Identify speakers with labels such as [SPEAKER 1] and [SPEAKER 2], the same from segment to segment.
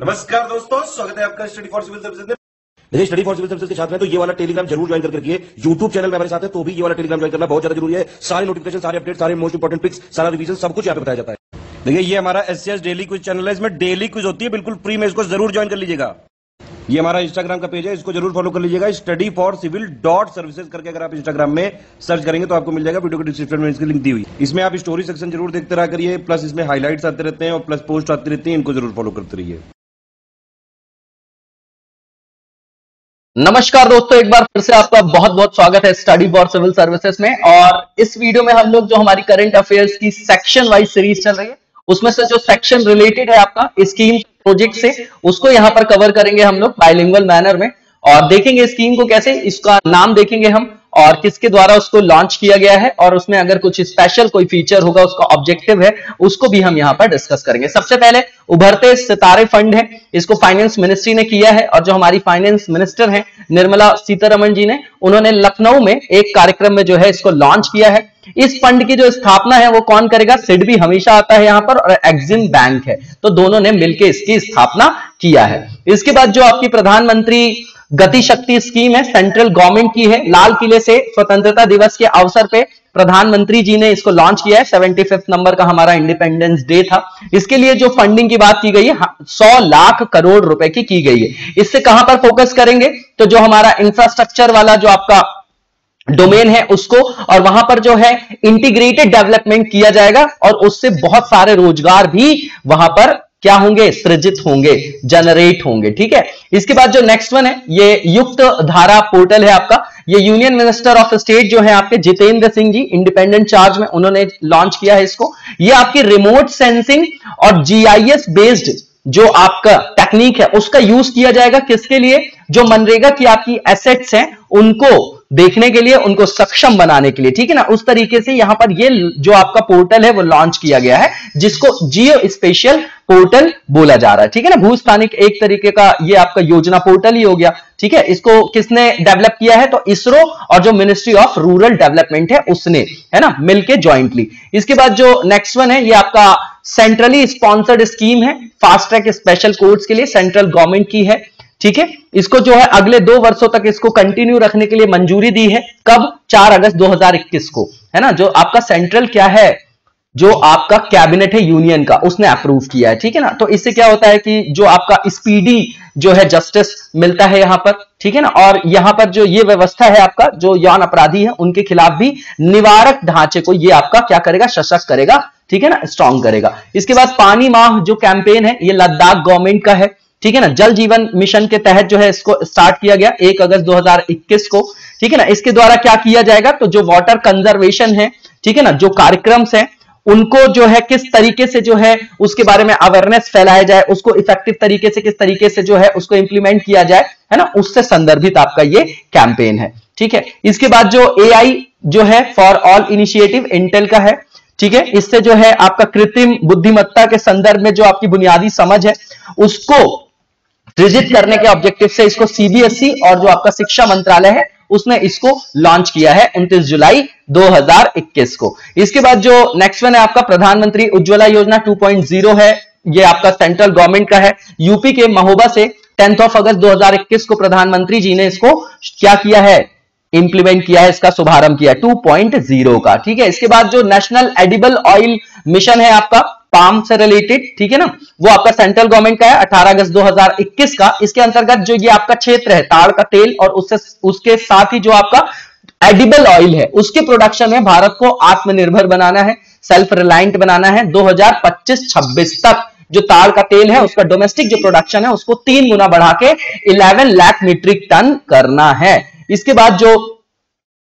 [SPEAKER 1] नमस्कार दोस्तों, स्वागत है आपका स्टडी फॉर सिविल सर्विसेज में।
[SPEAKER 2] देखिए, स्टडी फॉर सिविल सर्विसेज के साथ में तो ये वाला टेलीग्राम जरूर ज्वाइन करके रखिए। यूट्यूब चैनल में हमारे साथ है तो भी ये वाला टेलीग्राम ज्वाइन करना बहुत ज्यादा जरूरी है। सारे नोटिफिकेशन, सारे अपडेट, सारे मोस्ट इंपोर्टेंट पिक्स, सारा रिवीजन सब कुछ यहाँ पे बताया जाता है। देखिए, ये हमारा एससीएस डेली क्विज चैनल है, इसमें डेली क्विज होती है बिल्कुल फ्री में, इसको जरूर ज्वाइन कर लीजिएगा। ये हमारा इंस्टाग्राम का पेज है, इसको जरूर फॉलो कर लीजिएगा। स्टडी फॉर सिविल .सर्विसेज करके अगर आप इंस्टाग्राम में सर्च करेंगे तो आपको मिल जाएगा। वीडियो के डिस्क्रिप्शन में इसकी लिंक दी हुई। इसमें आप स्टोरी सेक्शन जरूर देखते रहा करिए, प्लस इसमें हाईलाइट्स आते रहते हैं और प्लस पोस्ट आती रहती है, इनको जरूर फॉलो करते रहिए।
[SPEAKER 3] नमस्कार दोस्तों, एक बार फिर से आपका बहुत बहुत स्वागत है स्टडी फॉर सिविल सर्विसेज में। और इस वीडियो में हम लोग जो हमारी करंट अफेयर्स की सेक्शन वाइज सीरीज चल रही है, उसमें से जो सेक्शन रिलेटेड है आपका स्कीम प्रोजेक्ट से, उसको यहाँ पर कवर करेंगे हम लोग बाइलिंगुअल मैनर में। और देखेंगे स्कीम को कैसे, इसका नाम देखेंगे हम और किसके द्वारा उसको लॉन्च किया गया है, और उसमें अगर कुछ स्पेशल कोई फीचर होगा, उसका ऑब्जेक्टिव है, उसको भी हम यहाँ पर डिस्कस करेंगे। सबसे पहले उभरते सितारे फंड है, इसको फाइनेंस मिनिस्ट्री ने किया है और जो हमारी फाइनेंस मिनिस्टर हैं निर्मला सीतारमण जी ने, उन्होंने लखनऊ में एक कार्यक्रम में जो है इसको लॉन्च किया है। इस फंड की जो स्थापना है वो कौन करेगा? सिडबी हमेशा आता है यहाँ पर, और एक्सिम बैंक है, तो दोनों ने मिलकर इसकी स्थापना किया है। इसके बाद जो आपकी प्रधानमंत्री गति शक्ति स्कीम है, सेंट्रल गवर्नमेंट की है। लाल किले से स्वतंत्रता दिवस के अवसर पे प्रधानमंत्री जी ने इसको लॉन्च किया है। 75 नंबर का हमारा इंडिपेंडेंस डे था। इसके लिए जो फंडिंग की बात की गई है 100 लाख करोड़ रुपए की गई है। इससे कहां पर फोकस करेंगे? तो जो हमारा इंफ्रास्ट्रक्चर वाला जो आपका डोमेन है उसको, और वहां पर जो है इंटीग्रेटेड डेवलपमेंट किया जाएगा और उससे बहुत सारे रोजगार भी वहां पर क्या होंगे? सृजित होंगे, जनरेट होंगे। ठीक है। इसके बाद जो नेक्स्ट वन है, ये युक्त धारा पोर्टल है आपका। ये यूनियन मिनिस्टर ऑफ स्टेट जो है आपके जितेंद्र सिंह जी, इंडिपेंडेंट चार्ज में, उन्होंने लॉन्च किया है इसको। ये आपकी रिमोट सेंसिंग और जीआईएस बेस्ड जो आपका टेक्निक है उसका यूज किया जाएगा। किसके लिए? जो मनरेगा की आपकी एसेट्स हैं उनको देखने के लिए, उनको सक्षम बनाने के लिए। ठीक है ना। उस तरीके से यहां पर ये जो आपका पोर्टल है वो लॉन्च किया गया है, जिसको जियो स्पेशियल पोर्टल बोला जा रहा है। ठीक है ना। भूस्थानिक एक तरीके का ये आपका योजना पोर्टल ही हो गया। ठीक है। इसको किसने डेवलप किया है? तो इसरो और जो मिनिस्ट्री ऑफ रूरल डेवलपमेंट है उसने, है ना, मिलके ज्वाइंटली। इसके बाद जो नेक्स्ट वन है, ये आपका सेंट्रली स्पॉन्सर्ड स्कीम है, फास्ट ट्रैक स्पेशल कोर्ट्स के लिए, सेंट्रल गवर्नमेंट की है। ठीक है। इसको जो है अगले 2 वर्षों तक इसको कंटिन्यू रखने के लिए मंजूरी दी है। कब? 4 अगस्त 2021 को, है ना। जो आपका सेंट्रल क्या है, जो आपका कैबिनेट है यूनियन का, उसने अप्रूव किया है। ठीक है ना। तो इससे क्या होता है कि जो आपका स्पीडी जो है जस्टिस मिलता है यहां पर। ठीक है ना। और यहां पर जो ये व्यवस्था है आपका, जो यौन अपराधी है उनके खिलाफ भी निवारक ढांचे को ये आपका क्या करेगा? सशक्त करेगा। ठीक है ना, स्ट्रॉन्ग करेगा। इसके बाद पानी माह जो कैंपेन है, ये लद्दाख गवर्नमेंट का है। ठीक है ना। जल जीवन मिशन के तहत जो है इसको स्टार्ट किया गया 1 अगस्त 2021 को। ठीक है ना। इसके द्वारा क्या किया जाएगा? तो जो वाटर कंजर्वेशन है, ठीक है ना, जो कार्यक्रम्स हैं उनको जो है किस तरीके से जो है उसके बारे में अवेयरनेस फैलाया जाए, उसको इफेक्टिव तरीके से किस तरीके से जो है उसको इंप्लीमेंट किया जाए, है ना, उससे संदर्भित आपका ये कैंपेन है। ठीक है। इसके बाद जो एआई जो है फॉर ऑल इनिशिएटिव इंटेल का है। ठीक है। इससे जो है आपका कृत्रिम बुद्धिमत्ता के संदर्भ में जो आपकी बुनियादी समझ है उसको सृजित करने के ऑब्जेक्टिव से इसको सीबीएसई और जो आपका शिक्षा मंत्रालय है उसने इसको लॉन्च किया है 29 जुलाई 2021 को। इसके बाद जो नेक्स्ट वन है आपका प्रधानमंत्री उज्ज्वला योजना 2.0 है। ये आपका सेंट्रल गवर्नमेंट का है। यूपी के महोबा से 10 अगस्त 2021 को प्रधानमंत्री जी ने इसको क्या किया है? इंप्लीमेंट किया है, इसका शुभारंभ किया 2.0 का। ठीक है। इसके बाद जो नेशनल एडिबल ऑयल मिशन है आपका, पाम से रिलेटेड, ठीक है ना, वो आपका सेंट्रल गवर्नमेंट का है 18 अगस्त 2021 का। इसके अंतर्गत जो ये आपका क्षेत्र है ताड़ का तेल और उसके साथ ही जो आपका एडिबल ऑयल है उसके प्रोडक्शन में भारत को आत्मनिर्भर बनाना है, सेल्फ रिलायंट बनाना है। 2025-26 तक जो ताड़ का तेल है उसका डोमेस्टिक जो प्रोडक्शन है उसको 3 गुना बढ़ा के 11 लाख मीट्रिक टन करना है। इसके बाद जो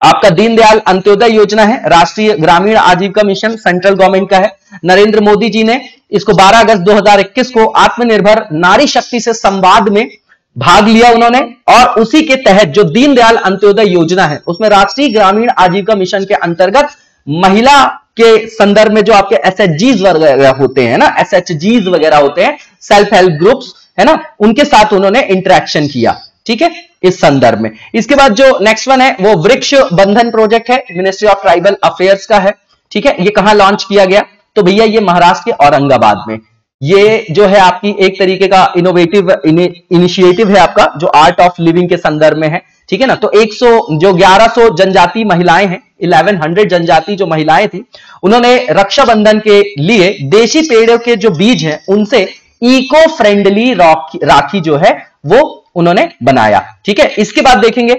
[SPEAKER 3] आपका दीनदयाल अंत्योदय योजना है, राष्ट्रीय ग्रामीण आजीविका मिशन, सेंट्रल गवर्नमेंट का है। नरेंद्र मोदी जी ने इसको 12 अगस्त 2021 को आत्मनिर्भर नारी शक्ति से संवाद में भाग लिया उन्होंने, और उसी के तहत जो दीनदयाल अंत्योदय योजना है उसमें राष्ट्रीय ग्रामीण आजीविका मिशन के अंतर्गत महिला के संदर्भ में जो आपके एसएचजीज वगैरह होते हैं ना, एसएचजीज वगैरह होते हैं, सेल्फ हेल्प ग्रुप्स, है ना, उनके साथ उन्होंने इंटरेक्शन किया। ठीक है, इस संदर्भ में। इसके बाद जो नेक्स्ट वन है वो वृक्ष बंधन प्रोजेक्ट है, मिनिस्ट्री ऑफ ट्राइबल अफेयर्स का है। ठीक है। ये कहां लॉन्च किया गया? तो भैया ये महाराष्ट्र के औरंगाबाद में। ये जो है आपकी एक तरीके का इनोवेटिव इनिशिएटिव है आपका, जो आर्ट ऑफ लिविंग के संदर्भ में है, ठीक है ना। तो 1100 जनजाति महिलाएं हैं, 1100 जनजाति जो महिलाएं थी, उन्होंने रक्षाबंधन के लिए देशी पेड़ों के जो बीज हैं उनसे इको फ्रेंडली राखी जो है वो उन्होंने बनाया, ठीक है। इसके बाद देखेंगे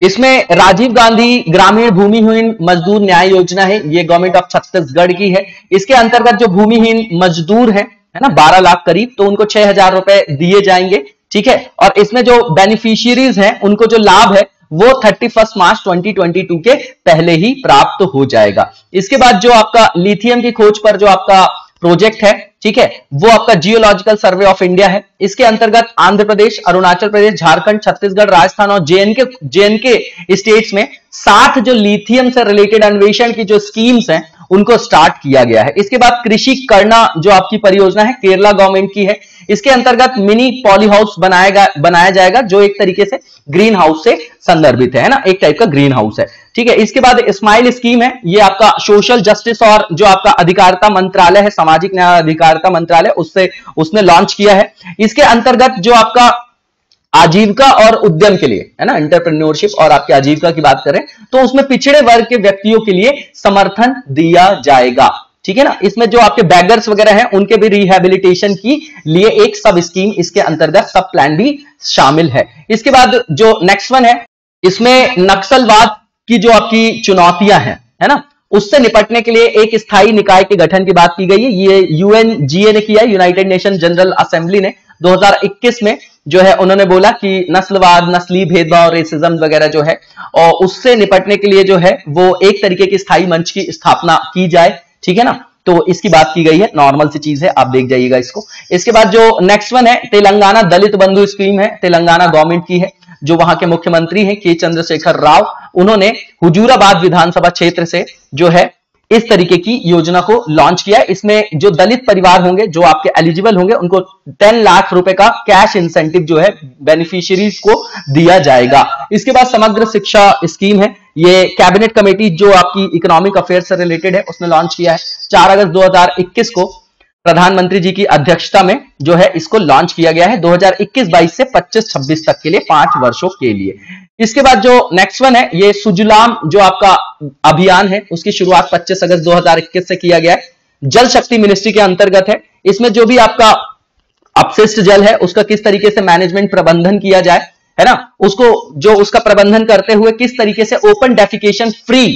[SPEAKER 3] इसमें राजीव गांधी ग्रामीण भूमिहीन मजदूर न्याय योजना है, ये गवर्नमेंट ऑफ छत्तीसगढ़ की है। इसके अंतर्गत जो भूमिहीन मजदूर है ना 12 लाख करीब, तो उनको 6,000 रुपए दिए जाएंगे, ठीक है। और इसमें जो बेनिफिशियरीज हैं उनको जो लाभ है वो 31 मार्च 2022 के पहले ही प्राप्त हो जाएगा। इसके बाद जो आपका लिथियम की खोज पर जो आपका प्रोजेक्ट है, ठीक है, वो आपका जियोलॉजिकल सर्वे ऑफ इंडिया है। इसके अंतर्गत आंध्र प्रदेश, अरुणाचल प्रदेश, झारखंड, छत्तीसगढ़, राजस्थान और जेएनके स्टेट्स में 60 जो लिथियम से रिलेटेड अन्वेषण की जो स्कीम्स हैं उनको स्टार्ट किया गया है। इसके बाद कृषि करना जो आपकी परियोजना है केरला गवर्नमेंट की है। इसके अंतर्गत मिनी पॉली हाउस बनाया जाएगा जो एक तरीके से ग्रीन हाउस से संदर्भित है ना, एक टाइप का ग्रीन हाउस है, ठीक है। इसके बाद स्माइल स्कीम है, ये आपका सोशल जस्टिस और जो आपका अधिकारिता मंत्रालय है, सामाजिक न्याय अधिकारिता मंत्रालय, उसने लॉन्च किया है। इसके अंतर्गत जो आपका आजीविका और उद्यम के लिए है ना, एंटरप्रेन्योरशिप और आपके आजीविका की बात करें तो उसमें पिछड़े वर्ग के व्यक्तियों के लिए समर्थन दिया जाएगा, ठीक है ना। इसमें जो आपके बैगर्स वगैरह हैं उनके भी रिहेबिलिटेशन की लिए एक सब स्कीम इसके अंतर्गत सब प्लान भी शामिल है। इसके बाद जो नेक्स्ट वन है, इसमें नक्सलवाद की जो आपकी चुनौतियां हैं है ना, उससे निपटने के लिए एक स्थायी निकाय के गठन की बात की गई है। ये यूएनजीए ने किया है, यूनाइटेड नेशन जनरल असेंबली ने 2021 में जो है उन्होंने बोला कि नस्लवाद, नस्ली भेदभाव, रेसिज्म वगैरह जो है और उससे निपटने के लिए जो है वो एक तरीके की स्थायी मंच की स्थापना की जाए, ठीक है ना। तो इसकी बात की गई है, नॉर्मल सी चीज है, आप देख जाइएगा इसको। इसके बाद जो नेक्स्ट वन है, तेलंगाना दलित बंधु स्कीम है, तेलंगाना गवर्नमेंट की है। जो वहां के मुख्यमंत्री हैं के चंद्रशेखर राव, उन्होंने हुजूराबाद विधानसभा क्षेत्र से जो है इस तरीके की योजना को लॉन्च किया है। इसमें जो दलित परिवार होंगे जो आपके एलिजिबल होंगे उनको 10 लाख रुपए का कैश इंसेंटिव जो है बेनिफिशियरीज को दिया जाएगा। इसके बाद समग्र शिक्षा स्कीम है, ये कैबिनेट कमेटी जो आपकी इकोनॉमिक अफेयर से रिलेटेड है उसने लॉन्च किया है। 4 अगस्त 2021 को प्रधानमंत्री जी की अध्यक्षता में जो है इसको लॉन्च किया गया है 2021-22 से 25-26 तक के लिए 5 वर्षों के लिए। इसके बाद जो नेक्स्ट वन है, ये सुजलाम जो आपका अभियान है उसकी शुरुआत 25 अगस्त 2021 से किया गया है, जल शक्ति मिनिस्ट्री के अंतर्गत है। इसमें जो भी आपका अपशिष्ट जल है उसका किस तरीके से मैनेजमेंट प्रबंधन किया जाए है ना, उसको जो उसका प्रबंधन करते हुए किस तरीके से ओपन डेफिकेशन फ्री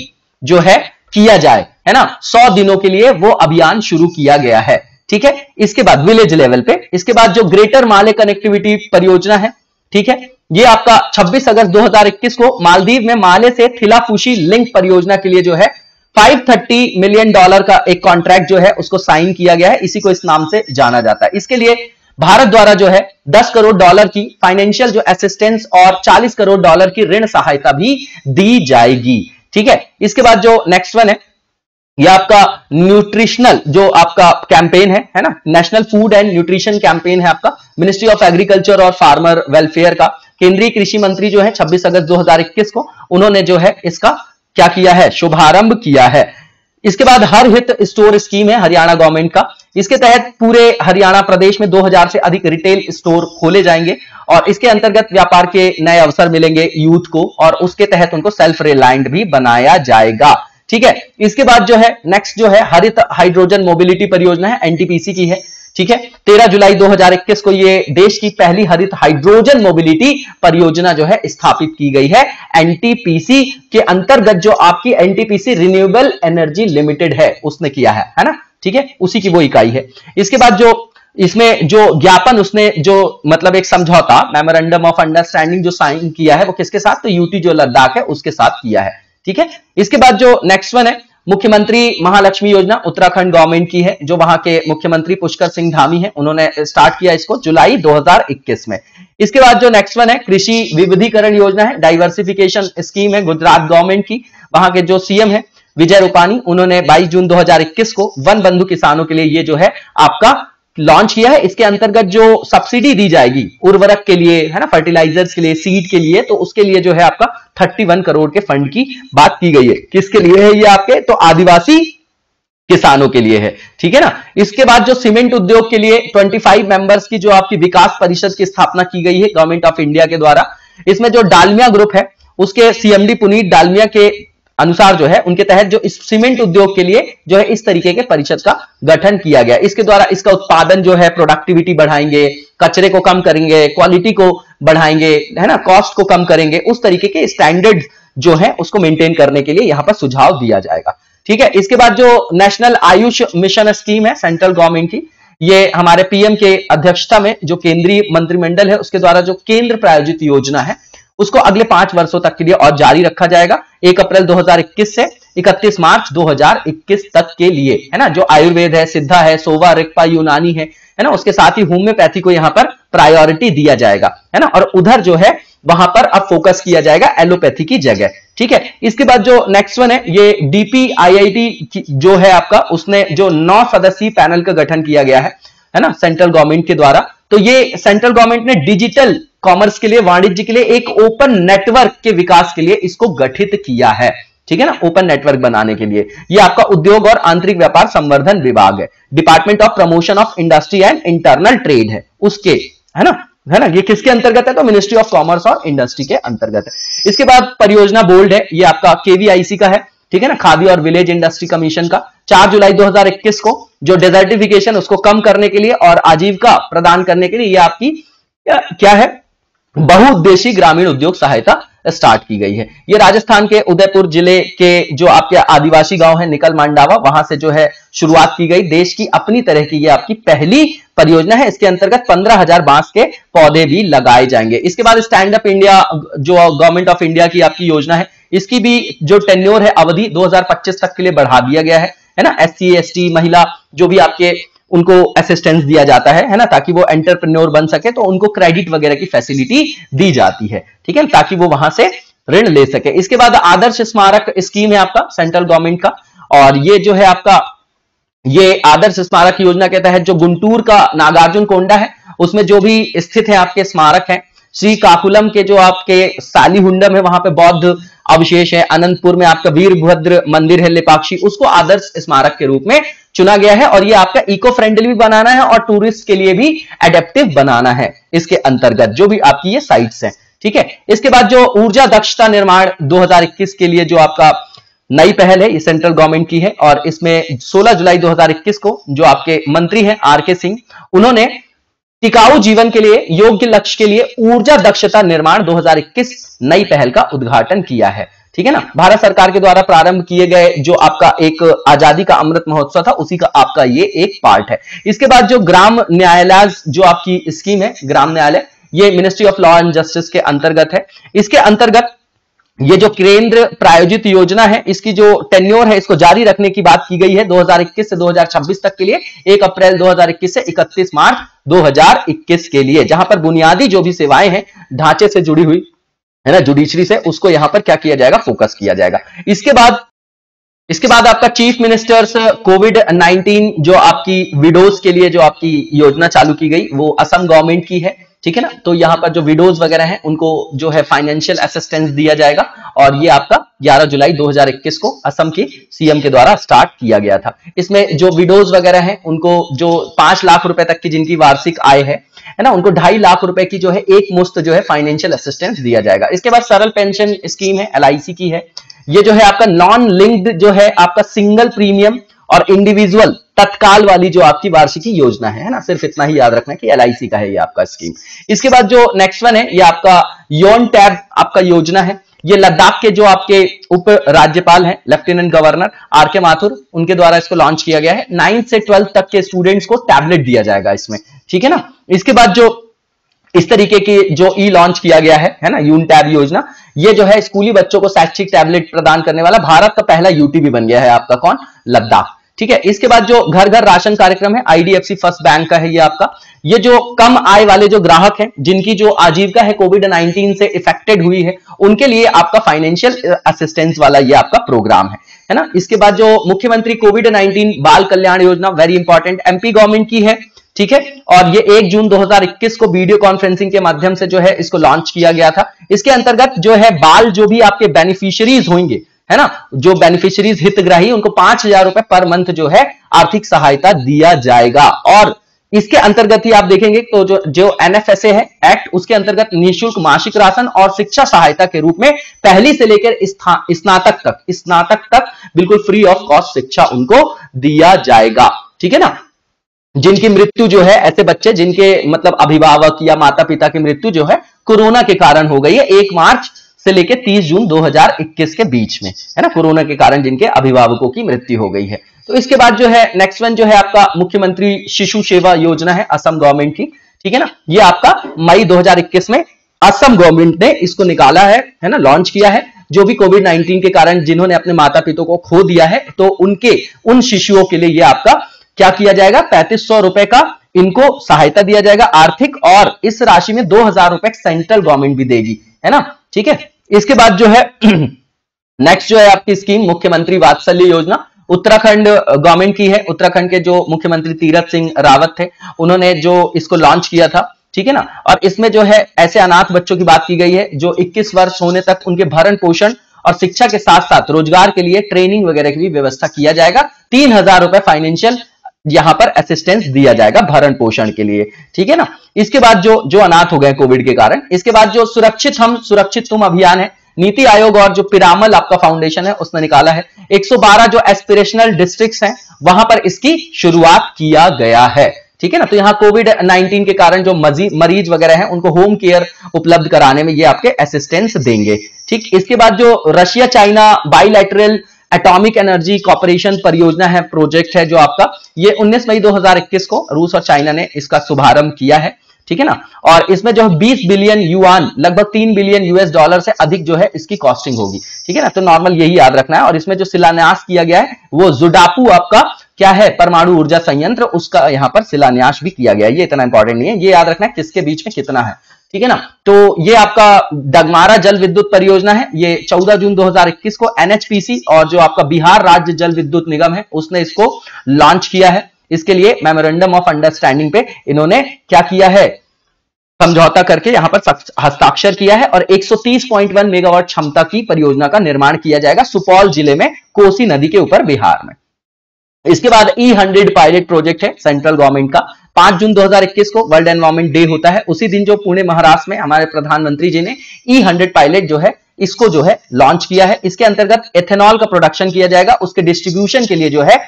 [SPEAKER 3] जो है किया जाए है ना, 100 दिनों के लिए वो अभियान शुरू किया गया है, ठीक है। इसके बाद विलेज लेवल पे, इसके बाद जो ग्रेटर माले कनेक्टिविटी परियोजना है, ठीक है, ये आपका 26 अगस्त 2021 को मालदीव में माले से थिलाफुशी लिंक परियोजना के लिए जो है $530 मिलियन का एक कॉन्ट्रैक्ट जो है उसको साइन किया गया है, इसी को इस नाम से जाना जाता है। इसके लिए भारत द्वारा जो है $10 करोड़ की फाइनेंशियल जो असिस्टेंस और $40 करोड़ की ऋण सहायता भी दी जाएगी, ठीक है। इसके बाद जो नेक्स्ट वन है, ये आपका न्यूट्रिशनल जो आपका कैंपेन है ना, national food and nutrition campaign है आपका, मिनिस्ट्री ऑफ एग्रीकल्चर और फार्मर वेलफेयर का। केंद्रीय कृषि मंत्री जो है 26 अगस्त 2021 को उन्होंने जो है इसका क्या किया है, शुभारंभ किया है। इसके बाद हर हित स्टोर स्कीम है हरियाणा गवर्नमेंट का, इसके तहत पूरे हरियाणा प्रदेश में 2000 से अधिक रिटेल स्टोर खोले जाएंगे और इसके अंतर्गत व्यापार के नए अवसर मिलेंगे यूथ को और उसके तहत उनको सेल्फ रिलायंट भी बनाया जाएगा, ठीक है। इसके बाद जो है नेक्स्ट जो है हरित हाइड्रोजन मोबिलिटी परियोजना है, एनटीपीसी की है, ठीक है। 13 जुलाई 2021 को ये देश की पहली हरित हाइड्रोजन मोबिलिटी परियोजना जो है स्थापित की गई है एनटीपीसी के अंतर्गत। जो आपकी एनटीपीसी रिन्यूएबल एनर्जी लिमिटेड है उसने किया है ना, ठीक है, उसी की वो इकाई है। इसके बाद जो इसमें जो ज्ञापन उसने जो मतलब एक समझौता मेमोरेंडम ऑफ अंडरस्टैंडिंग जो साइन किया है वो किसके साथ, तो यूटी जो लद्दाख है उसके साथ किया है, ठीक है। इसके बाद जो नेक्स्ट वन है, मुख्यमंत्री महालक्ष्मी योजना उत्तराखंड गवर्नमेंट की है, जो वहां के मुख्यमंत्री पुष्कर सिंह धामी है उन्होंने स्टार्ट किया इसको जुलाई 2021 में। इसके बाद जो नेक्स्ट वन है, कृषि विविधीकरण योजना है, डाइवर्सिफिकेशन स्कीम है गुजरात गवर्नमेंट की। वहां के जो सीएम है विजय रूपानी, उन्होंने 22 जून 2021 को वन बंधु किसानों के लिए ये जो है आपका लॉन्च किया है। इसके अंतर्गत जो सब्सिडी दी जाएगी उर्वरक के लिए है ना, फर्टिलाइजर्स के लिए, सीड के लिए, तो उसके लिए जो है आपका 31 करोड़ के फंड की बात की गई है। किसके लिए है ये आपके, तो आदिवासी किसानों के लिए है, ठीक है ना। इसके बाद जो सीमेंट उद्योग के लिए 25 मेंबर्स की जो आपकी विकास परिषद की स्थापना की गई है गवर्नमेंट ऑफ इंडिया के द्वारा। इसमें जो डालमिया ग्रुप है उसके सीएमडी पुनीत डालमिया के अनुसार जो है उनके तहत जो इस सीमेंट उद्योग के लिए जो है इस तरीके के परिषद का गठन किया गया। इसके द्वारा इसका उत्पादन जो है प्रोडक्टिविटी बढ़ाएंगे, कचरे को कम करेंगे, क्वालिटी को बढ़ाएंगे, है ना, कॉस्ट को कम करेंगे, उस तरीके के स्टैंडर्ड जो है उसको मेंटेन करने के लिए यहां पर सुझाव दिया जाएगा, ठीक है। इसके बाद जो नेशनल आयुष मिशन स्कीम है सेंट्रल गवर्नमेंट की, ये हमारे पीएम के अध्यक्षता में जो केंद्रीय मंत्रिमंडल है उसके द्वारा जो केंद्र प्रायोजित योजना है उसको अगले 5 वर्षों तक के लिए और जारी रखा जाएगा, 1 अप्रैल 2021 से 31 मार्च 2021 तक के लिए, है ना। जो आयुर्वेद है, सिद्धा है, सोवा, रिक्पा, यूनानी है ना, उसके साथ ही होम्योपैथी को यहां पर प्रायोरिटी दिया जाएगा, है ना। और उधर जो है वहां पर अब फोकस किया जाएगा एलोपैथी की जगह, ठीक है। इसके बाद जो नेक्स्ट वन है ये डीपीआईआईटी जो है आपका, उसने जो 9 सदस्यीय पैनल का गठन किया गया है ना, सेंट्रल गवर्नमेंट के द्वारा। तो ये सेंट्रल गवर्नमेंट ने डिजिटल कॉमर्स के लिए, वाणिज्य के लिए एक ओपन नेटवर्क के विकास के लिए इसको गठित किया है, ठीक है ना, ओपन नेटवर्क बनाने के लिए। ये आपका उद्योग और आंतरिक व्यापार संवर्धन विभाग है, department of promotion of industry and internal trade है उसके, है ना। ये किसके अंतर्गत है? तो मिनिस्ट्री ऑफ कॉमर्स और इंडस्ट्री के अंतर्गत है। इसके बाद परियोजना बोर्ड है, ये आपका केवीआईसी का है, ठीक है ना, खादी और विलेज इंडस्ट्री कमीशन का। 4 जुलाई 2021 को जो डेजर्टिफिकेशन उसको कम करने के लिए और आजीविका प्रदान करने के लिए ये आपकी क्या है, बहुउद्देशीय ग्रामीण उद्योग सहायता स्टार्ट की गई है। ये राजस्थान के उदयपुर जिले के जो आपके आदिवासी गांव है निकल मांडावा, वहां से जो है शुरुआत की गई। देश की अपनी तरह की ये आपकी पहली परियोजना है। इसके अंतर्गत 15,000 बांस के पौधे भी लगाए जाएंगे। इसके बाद स्टैंड अप इंडिया जो गवर्नमेंट ऑफ इंडिया की आपकी योजना है, इसकी भी जो टेन्योर है अवधि 2025 तक के लिए बढ़ा दिया गया है ना। SC ST महिला जो भी आपके उनको असिस्टेंस दिया जाता है ना, ताकि वो एंटरप्रेन्योर बन सके, तो उनको क्रेडिट वगैरह की फैसिलिटी दी जाती है, ठीक है, ताकि वो वहां से ऋण ले सके। इसके बाद आदर्श स्मारक स्कीम है आपका सेंट्रल गवर्नमेंट का, और ये जो है आपका ये आदर्श स्मारक योजना के तहत जो गुंटूर का नागार्जुन कोंडा है उसमें जो भी स्थित है आपके स्मारक है, श्री काकुलम के जो आपके सालीहुंडम है वहां पे बौद्ध अवशेष है, अनंतपुर में आपका वीरभद्र मंदिर है लेपाक्षी, उसको आदर्श स्मारक के रूप में चुना गया है। और ये आपका इको फ्रेंडली भी बनाना है और टूरिस्ट के लिए भी एडेप्टिव बनाना है इसके अंतर्गत जो भी आपकी ये साइट्स हैं, ठीक है। इसके बाद जो ऊर्जा दक्षता निर्माण 2021 के लिए जो आपका नई पहल है, ये सेंट्रल गवर्नमेंट की है, और इसमें 16 जुलाई 2021 को जो आपके मंत्री हैं RK सिंह, उन्होंने टिकाऊ जीवन के लिए योग्य लक्ष्य के लिए ऊर्जा दक्षता निर्माण 2021 नई पहल का उद्घाटन किया है, ठीक है ना। भारत सरकार के द्वारा प्रारंभ किए गए जो आपका एक आजादी का अमृत महोत्सव था उसी का आपका ये एक पार्ट है। इसके बाद जो ग्राम न्यायालय जो आपकी स्कीम है, ग्राम न्यायालय, ये ministry of law and justice के अंतर्गत है। इसके अंतर्गत ये जो केंद्र प्रायोजित योजना है इसकी जो टेन्योर है इसको जारी रखने की बात की गई है 2021 से 2026 तक के लिए, 1 अप्रैल 2021 से 31 मार्च 2021 के लिए, जहां पर बुनियादी जो भी सेवाएं हैं ढांचे से जुड़ी हुई है ना, जुडिशरी से, उसको यहां पर क्या किया जाएगा, फोकस किया जाएगा। इसके बाद आपका चीफ मिनिस्टर्स कोविड-19 जो आपकी विडोज के लिए जो आपकी योजना चालू की गई वो असम गवर्नमेंट की है, ठीक है ना। तो यहां पर जो विडोज वगैरह हैं उनको जो है फाइनेंशियल असिस्टेंस दिया जाएगा, और ये आपका 11 जुलाई 2021 को असम के सीएम के द्वारा स्टार्ट किया गया था। इसमें जो विडोज वगैरह हैं उनको जो 5 लाख रुपए तक की जिनकी वार्षिक आय है ना, उनको 2.5 लाख रुपए की जो है एक मुश्त जो है फाइनेंशियल असिस्टेंस दिया जाएगा। इसके बाद सरल पेंशन स्कीम है, LIC की है। ये जो है आपका नॉन लिंक्ड जो है आपका सिंगल प्रीमियम और इंडिविजुअल तत्काल वाली जो आपकी वार्षिकी योजना है ना, सिर्फ इतना ही याद रखना कि LIC का है ये आपका स्कीम। इसके बाद जो नेक्स्ट वन है ये आपका योन टैब आपका योजना है। ये लद्दाख के जो आपके उप राज्यपाल हैं लेफ्टिनेंट गवर्नर RK माथुर, उनके द्वारा इसको लॉन्च किया गया है। 9th से 12th तक के स्टूडेंट्स को टैबलेट दिया जाएगा इसमें, ठीक है ना। इसके बाद जो इस तरीके की जो लॉन्च किया गया है ना, यून टैब योजना, ये जो है स्कूली बच्चों को शैक्षिक टैबलेट प्रदान करने वाला भारत का पहला UT भी बन गया है आपका, कौन, लद्दाख, ठीक है। इसके बाद जो घर घर राशन कार्यक्रम है IDFC फर्स्ट बैंक का है ये आपका। ये जो कम आय वाले जो ग्राहक हैं जिनकी जो आजीविका है कोविड-19 से इफेक्टेड हुई है उनके लिए आपका फाइनेंशियल असिस्टेंस वाला ये आपका प्रोग्राम है ना। इसके बाद जो मुख्यमंत्री कोविड-19 बाल Kalyan Yojana, very important, MP government की है, ठीक है। और ये 1 जून 2021 को वीडियो कॉन्फ्रेंसिंग के माध्यम से जो है इसको लॉन्च किया गया था। इसके अंतर्गत जो है बाल जो भी आपके बेनिफिशियरीज होंगे है ना, जो बेनिफिशियरीज हितग्राही उनको 5,000 रुपए पर मंथ जो है आर्थिक सहायता दिया जाएगा। और इसके अंतर्गत ही आप देखेंगे तो जो एनएफएसए है एक्ट, उसके अंतर्गत निःशुल्क मासिक राशन और शिक्षा सहायता के रूप में पहली से लेकर स्नातक तक बिल्कुल फ्री ऑफ कॉस्ट शिक्षा उनको दिया जाएगा। ठीक है ना, जिनकी मृत्यु जो है, ऐसे बच्चे जिनके मतलब अभिभावक या माता पिता की मृत्यु जो है कोरोना के कारण हो गई है 1 मार्च से लेकर 30 जून 2021 के बीच में, है ना, कोरोना के कारण जिनके अभिभावकों की मृत्यु हो गई है। तो इसके बाद जो है नेक्स्ट वन जो है आपका मुख्यमंत्री शिशु सेवा योजना है असम गवर्नमेंट की। ठीक है ना, ये आपका मई 2021 में असम गवर्नमेंट ने इसको निकाला है ना, लॉन्च किया है। जो भी कोविड-19 के कारण जिन्होंने अपने माता पिता को खो दिया है, तो उन शिशुओं के लिए ये आपका क्या किया जाएगा, 3500 रुपए का इनको सहायता दिया जाएगा आर्थिक, और इस राशि में 2000 रुपए सेंट्रल गवर्नमेंट भी देगी, है ना। ठीक है, इसके बाद जो है नेक्स्ट जो है आपकी स्कीम मुख्यमंत्री वात्सल्य योजना, उत्तराखंड गवर्नमेंट की है। उत्तराखंड के जो मुख्यमंत्री तीरथ सिंह रावत थे, उन्होंने जो इसको लॉन्च किया था। ठीक है ना, और इसमें जो है ऐसे अनाथ बच्चों की बात की गई है जो 21 वर्ष होने तक उनके भरण पोषण और शिक्षा के साथ साथ रोजगार के लिए ट्रेनिंग वगैरह की भी व्यवस्था किया जाएगा। 3000 रुपए फाइनेंशियल यहां पर असिस्टेंस दिया जाएगा भरण पोषण के लिए। ठीक है ना, इसके बाद जो अनाथ हो गए कोविड के कारण, इसके बाद जो सुरक्षित हम सुरक्षित तुम अभियान है, नीति आयोग और जो पिरामल आपका फाउंडेशन है उसने निकाला है। 112 जो एस्पिरेशनल डिस्ट्रिक्ट्स हैं वहां पर इसकी शुरुआत किया गया है। ठीक है ना, तो यहाँ कोविड-19 के कारण जो मरीज वगैरह हैं उनको होम केयर उपलब्ध कराने में ये आपके असिस्टेंस देंगे। ठीक, इसके बाद जो Russia China bilateral atomic energy corporation परियोजना है, प्रोजेक्ट है जो आपका, ये 19 मई 2021 को रूस और चाइना ने इसका शुभारंभ किया है। ठीक है ना, और इसमें जो है 20 बिलियन युआन, लगभग 3 बिलियन यूएस डॉलर से अधिक जो है इसकी कॉस्टिंग होगी। ठीक है ना, तो नॉर्मल यही याद रखना है। और इसमें जो शिलान्यास किया गया है वो जुडापू आपका क्या है, परमाणु ऊर्जा संयंत्र, उसका यहां पर शिलान्यास भी किया गया है। ये इतना इंपॉर्टेंट नहीं है, ये याद रखना है किसके बीच में कितना है। ठीक है ना, तो ये आपका डगमारा जल विद्युत परियोजना है, ये 14 जून 2021 को एनएचपीसी और जो आपका बिहार राज्य जल विद्युत निगम है उसने इसको लॉन्च किया है। इसके लिए मेमोरेंडम ऑफ अंडरस्टैंडिंग पे इन्होंने क्या किया है, समझौता करके यहां पर हस्ताक्षर किया है, और 130.1 मेगावाट क्षमता की परियोजना का निर्माण किया जाएगा सुपौल जिले में कोसी नदी के ऊपर बिहार में। इसके बाद E100 पायलट प्रोजेक्ट है सेंट्रल गवर्नमेंट का। 5 जून 2021 को वर्ल्ड एनवायरमेंट डे होता है, उसी दिन जो पुणे महाराष्ट्र में हमारे प्रधानमंत्री जी ने E100 पायलट जो है इसको जो है लॉन्च किया है। इसके अंतर्गत एथेनॉल का प्रोडक्शन किया जाएगा, उसके डिस्ट्रीब्यूशन के लिए जो है,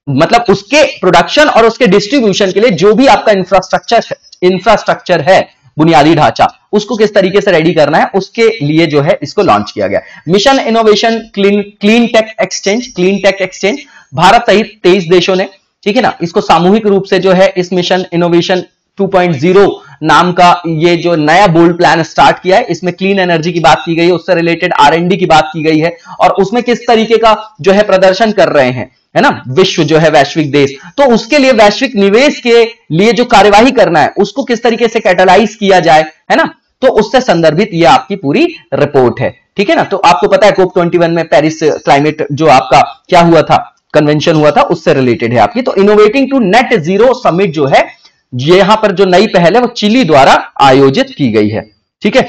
[SPEAKER 3] मतलब उसके प्रोडक्शन और उसके डिस्ट्रीब्यूशन के लिए जो भी आपका इंफ्रास्ट्रक्चर है, बुनियादी ढांचा, उसको किस तरीके से रेडी करना है, उसके लिए जो है इसको लॉन्च किया गया। Mission innovation clean tech exchange, Bharat सहित 23 देशों ने, ठीक है ना, इसको सामूहिक रूप से जो है इस मिशन इनोवेशन 2.0 नाम का ये जो नया बोल्ड प्लान स्टार्ट किया है। इसमें क्लीन एनर्जी की बात की गई है, उससे रिलेटेड R&D की बात की गई है, और उसमें किस तरीके का जो है प्रदर्शन कर रहे हैं, है ना, विश्व जो है वैश्विक देश, तो उसके लिए वैश्विक निवेश के लिए जो कार्यवाही करना है उसको किस तरीके से कैटलाइज किया जाए, है ना, तो उससे संदर्भित ये आपकी पूरी रिपोर्ट है। ठीक है ना, तो आपको पता है COP21 में पेरिस क्लाइमेट जो आपका क्या हुआ था, कन्वेंशन हुआ था, उससे रिलेटेड है आपकी। तो innovating to net zero summit जो है, यहां पर जो नई पहल है वो चिली द्वारा आयोजित की गई है। ठीक है,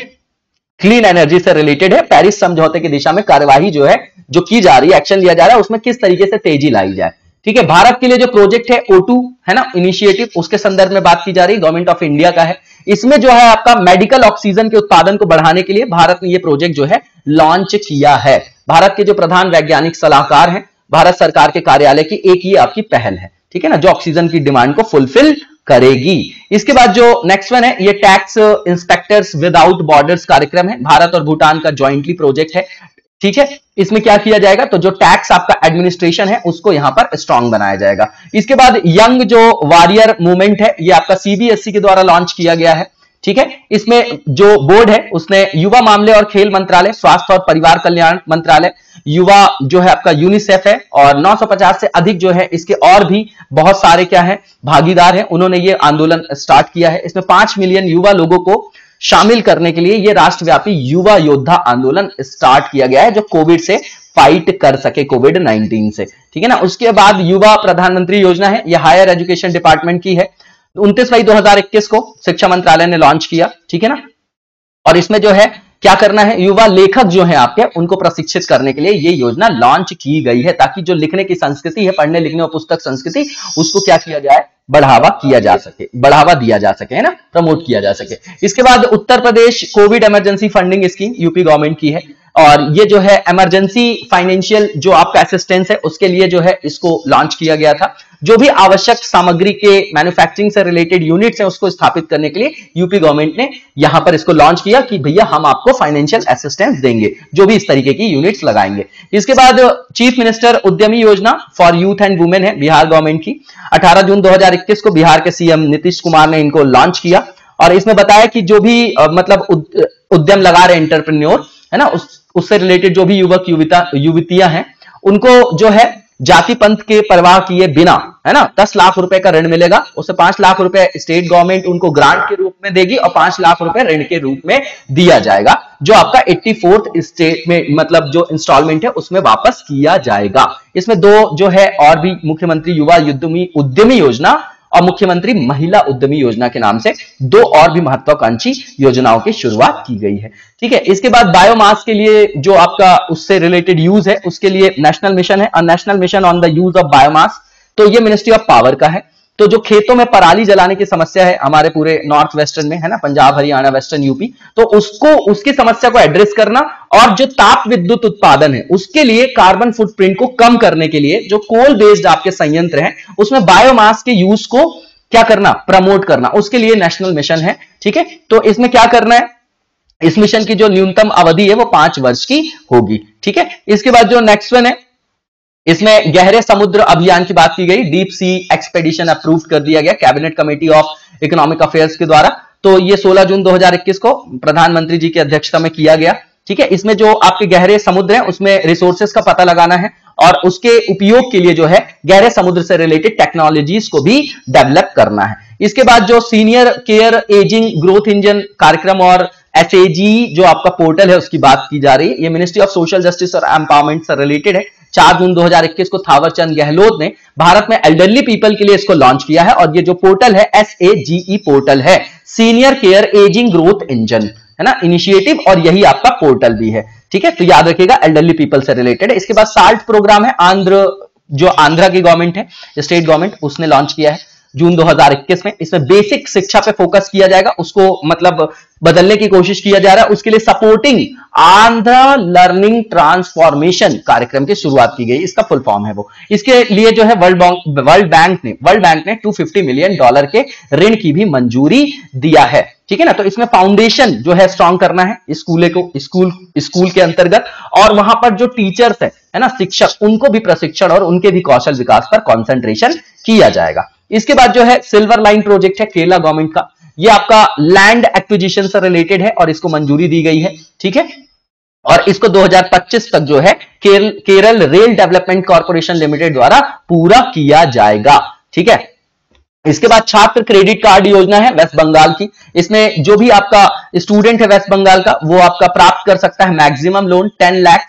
[SPEAKER 3] क्लीन एनर्जी से रिलेटेड है, पेरिस समझौते की दिशा में कार्यवाही जो है जो की जा रही है, एक्शन लिया जा रहा है, उसमें किस तरीके से तेजी लाई जाए। ठीक है, भारत के लिए जो प्रोजेक्ट है O2 है ना, इनिशिएटिव, उसके संदर्भ में बात की जा रही है, गवर्नमेंट ऑफ इंडिया का है। इसमें जो है आपका मेडिकल ऑक्सीजन के उत्पादन को बढ़ाने के लिए भारत ने ये प्रोजेक्ट जो है लॉन्च किया है। भारत के जो प्रधान वैज्ञानिक सलाहकार हैं भारत सरकार के कार्यालय की, एक ये आपकी पहल है, ठीक है ना, जो ऑक्सीजन की डिमांड को फुलफिल करेगी। इसके बाद जो नेक्स्ट वन है, ये टैक्स इंस्पेक्टर्स विदाउट बॉर्डर्स कार्यक्रम है, भारत और भूटान का ज्वाइंटली प्रोजेक्ट है। ठीक है, इसमें क्या किया जाएगा, तो जो टैक्स आपका एडमिनिस्ट्रेशन है उसको यहां पर स्ट्रांग बनाया जाएगा। इसके बाद यंग जो वॉरियर मूवमेंट है, ये आपका CBSE के द्वारा लॉन्च किया गया है। ठीक है, इसमें जो बोर्ड है उसने युवा मामले और खेल मंत्रालय, स्वास्थ्य और परिवार कल्याण मंत्रालय, युवा जो है आपका यूनिसेफ है, और 950 से अधिक जो है इसके और भी बहुत सारे क्या है भागीदार हैं, उन्होंने ये आंदोलन स्टार्ट किया है। इसमें 5 मिलियन युवा लोगों को शामिल करने के लिए ये राष्ट्रव्यापी युवा योद्धा आंदोलन स्टार्ट किया गया है, जो कोविड से फाइट कर सके, कोविड-19 से। ठीक है ना, उसके बाद युवा प्रधानमंत्री योजना है, ये हायर एजुकेशन डिपार्टमेंट की है, 29 मई 2021 को शिक्षा मंत्रालय ने लॉन्च किया। ठीक है ना, और इसमें जो है क्या करना है, युवा लेखक जो है आपके, उनको प्रशिक्षित करने के लिए ये योजना लॉन्च की गई है, ताकि जो लिखने की संस्कृति है, पढ़ने लिखने और पुस्तक संस्कृति, उसको क्या किया जाए, बढ़ावा किया जा सके, बढ़ावा दिया जा सके, है ना, प्रमोट किया जा सके। इसके बाद Uttar Pradesh covid emergency funding scheme UP government की है, और ये जो है इमरजेंसी फाइनेंशियल जो आपका असिस्टेंस है, उसके लिए जो है इसको लॉन्च किया गया था। जो भी आवश्यक सामग्री के मैन्युफैक्चरिंग से रिलेटेड यूनिट्स हैं, उसको स्थापित करने के लिए यूपी गवर्नमेंट ने यहां पर इसको लॉन्च किया कि भैया हम आपको फाइनेंशियल असिस्टेंस देंगे जो भी इस तरीके की यूनिट्स लगाएंगे। इसके बाद चीफ मिनिस्टर उद्यमी योजना फॉर यूथ एंड वुमेन है बिहार गवर्नमेंट की, 18 जून 2021 को बिहार के सीएम नीतीश कुमार ने इनको लॉन्च किया, और इसमें बताया कि जो भी मतलब उद्यम लगा रहे एंटरप्रेन्योर है ना, उससे रिलेटेड जो भी युवक युवतियां हैं, उनको जो है जाति पंथ के परवाह किए बिना, है ना, 10 लाख रुपए का ऋण मिलेगा, उससे 5 लाख रुपए स्टेट गवर्नमेंट उनको ग्रांट के रूप में देगी और 5 लाख रुपए ऋण के रूप में दिया जाएगा, जो आपका 84th स्टेट में मतलब जो इंस्टॉलमेंट है उसमें वापस किया जाएगा। इसमें दो जो है और भी मुख्यमंत्री युवा उद्यमी योजना और मुख्यमंत्री महिला उद्यमी योजना के नाम से दो और भी महत्वाकांक्षी योजनाओं की शुरुआत की गई है। ठीक है, इसके बाद बायोमास के लिए जो आपका उससे रिलेटेड यूज है, उसके लिए नेशनल मिशन है, national mission on the use of biomass, तो ये मिनिस्ट्री ऑफ पावर का है। तो जो खेतों में पराली जलाने की समस्या है हमारे पूरे नॉर्थ वेस्टर्न में, है ना, पंजाब हरियाणा वेस्टर्न यूपी, तो उसकी समस्या को एड्रेस करना, और जो ताप विद्युत उत्पादन है उसके लिए कार्बन फुटप्रिंट को कम करने के लिए जो कोल बेस्ड आपके संयंत्र हैं उसमें बायोमास के यूज को क्या करना, प्रमोट करना, उसके लिए नेशनल मिशन है। ठीक है, तो इसमें क्या करना है, इस मिशन की जो न्यूनतम अवधि है वो 5 वर्ष की होगी। ठीक है, इसके बाद जो नेक्स्ट वन है, इसमें गहरे समुद्र अभियान की बात की गई, डीप सी एक्सपेडिशन अप्रूव कर दिया गया cabinet committee of economic affairs के द्वारा। तो ये 16 जून 2021 को प्रधानमंत्री जी की अध्यक्षता में किया गया। ठीक है, इसमें जो आपके गहरे समुद्र हैं उसमें रिसोर्सेस का पता लगाना है, और उसके उपयोग के लिए जो है गहरे समुद्र से रिलेटेड टेक्नोलॉजीज को भी डेवलप करना है। इसके बाद जो senior care ageing growth engine कार्यक्रम और SAG जो आपका पोर्टल है उसकी बात की जा रही है, ये मिनिस्ट्री ऑफ सोशल जस्टिस और एम्पावरमेंट से रिलेटेड है। 4 जून 2021 को थावरचंद गहलोत ने भारत में एल्डरली पीपल के लिए इसको लॉन्च किया है, और ये जो पोर्टल है SAGE पोर्टल है, senior care ageing growth engine, है ना, इनिशिएटिव, और यही आपका पोर्टल भी है। ठीक है, तो याद रखिएगा एल्डरली पीपल से रिलेटेड है। इसके बाद साल्ट प्रोग्राम है, आंध्रा की गवर्नमेंट है, स्टेट गवर्नमेंट, उसने लॉन्च किया है जून 2021 में। इसमें बेसिक शिक्षा पे फोकस किया जाएगा, उसको मतलब बदलने की कोशिश किया जा रहा है, उसके लिए सपोर्टिंग आंध्रा लर्निंग ट्रांसफॉर्मेशन कार्यक्रम की शुरुआत की गई, इसका फुल फॉर्म है वो। इसके लिए जो है वर्ल्ड बैंक ने $250 मिलियन के ऋण की भी मंजूरी दिया है। ठीक है ना, तो इसमें फाउंडेशन जो है स्ट्रॉन्ग करना है स्कूल के अंतर्गत, और वहां पर जो टीचर्स है ना, शिक्षक, उनको भी प्रशिक्षण और उनके भी कौशल विकास पर कॉन्सेंट्रेशन किया जाएगा। इसके बाद जो है सिल्वर लाइन प्रोजेक्ट है केरला गवर्नमेंट का, ये आपका लैंड एक्विजिशन से रिलेटेड है और इसको मंजूरी दी गई है। ठीक है, और इसको 2025 तक जो है Kerala rail development corporation limited द्वारा पूरा किया जाएगा। ठीक है, इसके बाद छात्र क्रेडिट कार्ड योजना है वेस्ट बंगाल की, इसमें जो भी आपका स्टूडेंट है वेस्ट बंगाल का, वो आपका प्राप्त कर सकता है maximum loan 10 lakh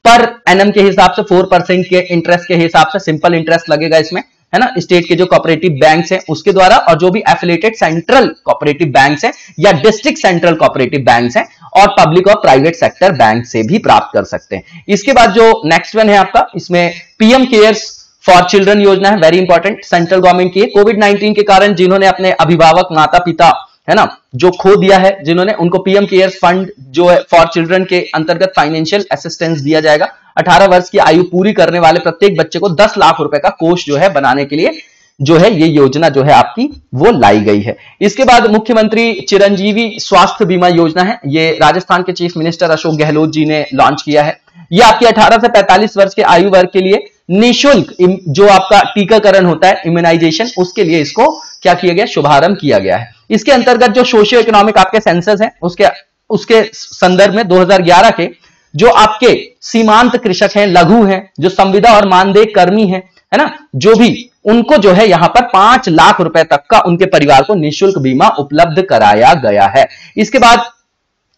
[SPEAKER 3] per annum के हिसाब से 4% के इंटरेस्ट के हिसाब से, सिंपल इंटरेस्ट लगेगा इसमें, है ना, स्टेट के जो कोऑपरेटिव बैंक्स हैं उसके द्वारा, और जो भी एफिलिएटेड सेंट्रल कोऑपरेटिव बैंक्स हैं या डिस्ट्रिक्ट सेंट्रल कोऑपरेटिव बैंक्स हैं, और पब्लिक और प्राइवेट सेक्टर बैंक से भी प्राप्त कर सकते हैं। इसके बाद जो नेक्स्ट वन है आपका, इसमें पीएम केयर्स फॉर चिल्ड्रन योजना है, वेरी इंपॉर्टेंट, सेंट्रल गवर्नमेंट की है। कोविड-19 के कारण जिन्होंने अपने अभिभावक माता पिता, है ना, जो खो दिया है जिन्होंने, उनको पीएम केयर्स फंड जो है फॉर चिल्ड्रन के अंतर्गत फाइनेंशियल असिस्टेंस दिया जाएगा। 18 वर्ष की आयु पूरी करने वाले प्रत्येक बच्चे को 10 लाख रुपए का कोष जो है बनाने के लिए जो है ये योजना जो है आपकी वो लाई गई है। इसके बाद मुख्यमंत्री चिरंजीवी स्वास्थ्य बीमा योजना है, ये राजस्थान के चीफ मिनिस्टर अशोक गहलोत जी ने लॉन्च किया है। ये आपकी 18 से 45 वर्ष के आयु वर्ग के लिए निःशुल्क जो आपका टीकाकरण होता है, इम्यूनाइजेशन, उसके लिए इसको क्या किया गया, शुभारंभ किया गया है। इसके अंतर्गत जो सोशियो इकोनॉमिक आपके सेंसस हैं उसके संदर्भ में 2011 के जो आपके सीमांत कृषक हैं, लघु हैं, जो संविदा और मानदेय कर्मी हैं, है ना, जो भी, उनको जो है यहां पर 5 लाख रुपए तक का उनके परिवार को निःशुल्क बीमा उपलब्ध कराया गया है। इसके बाद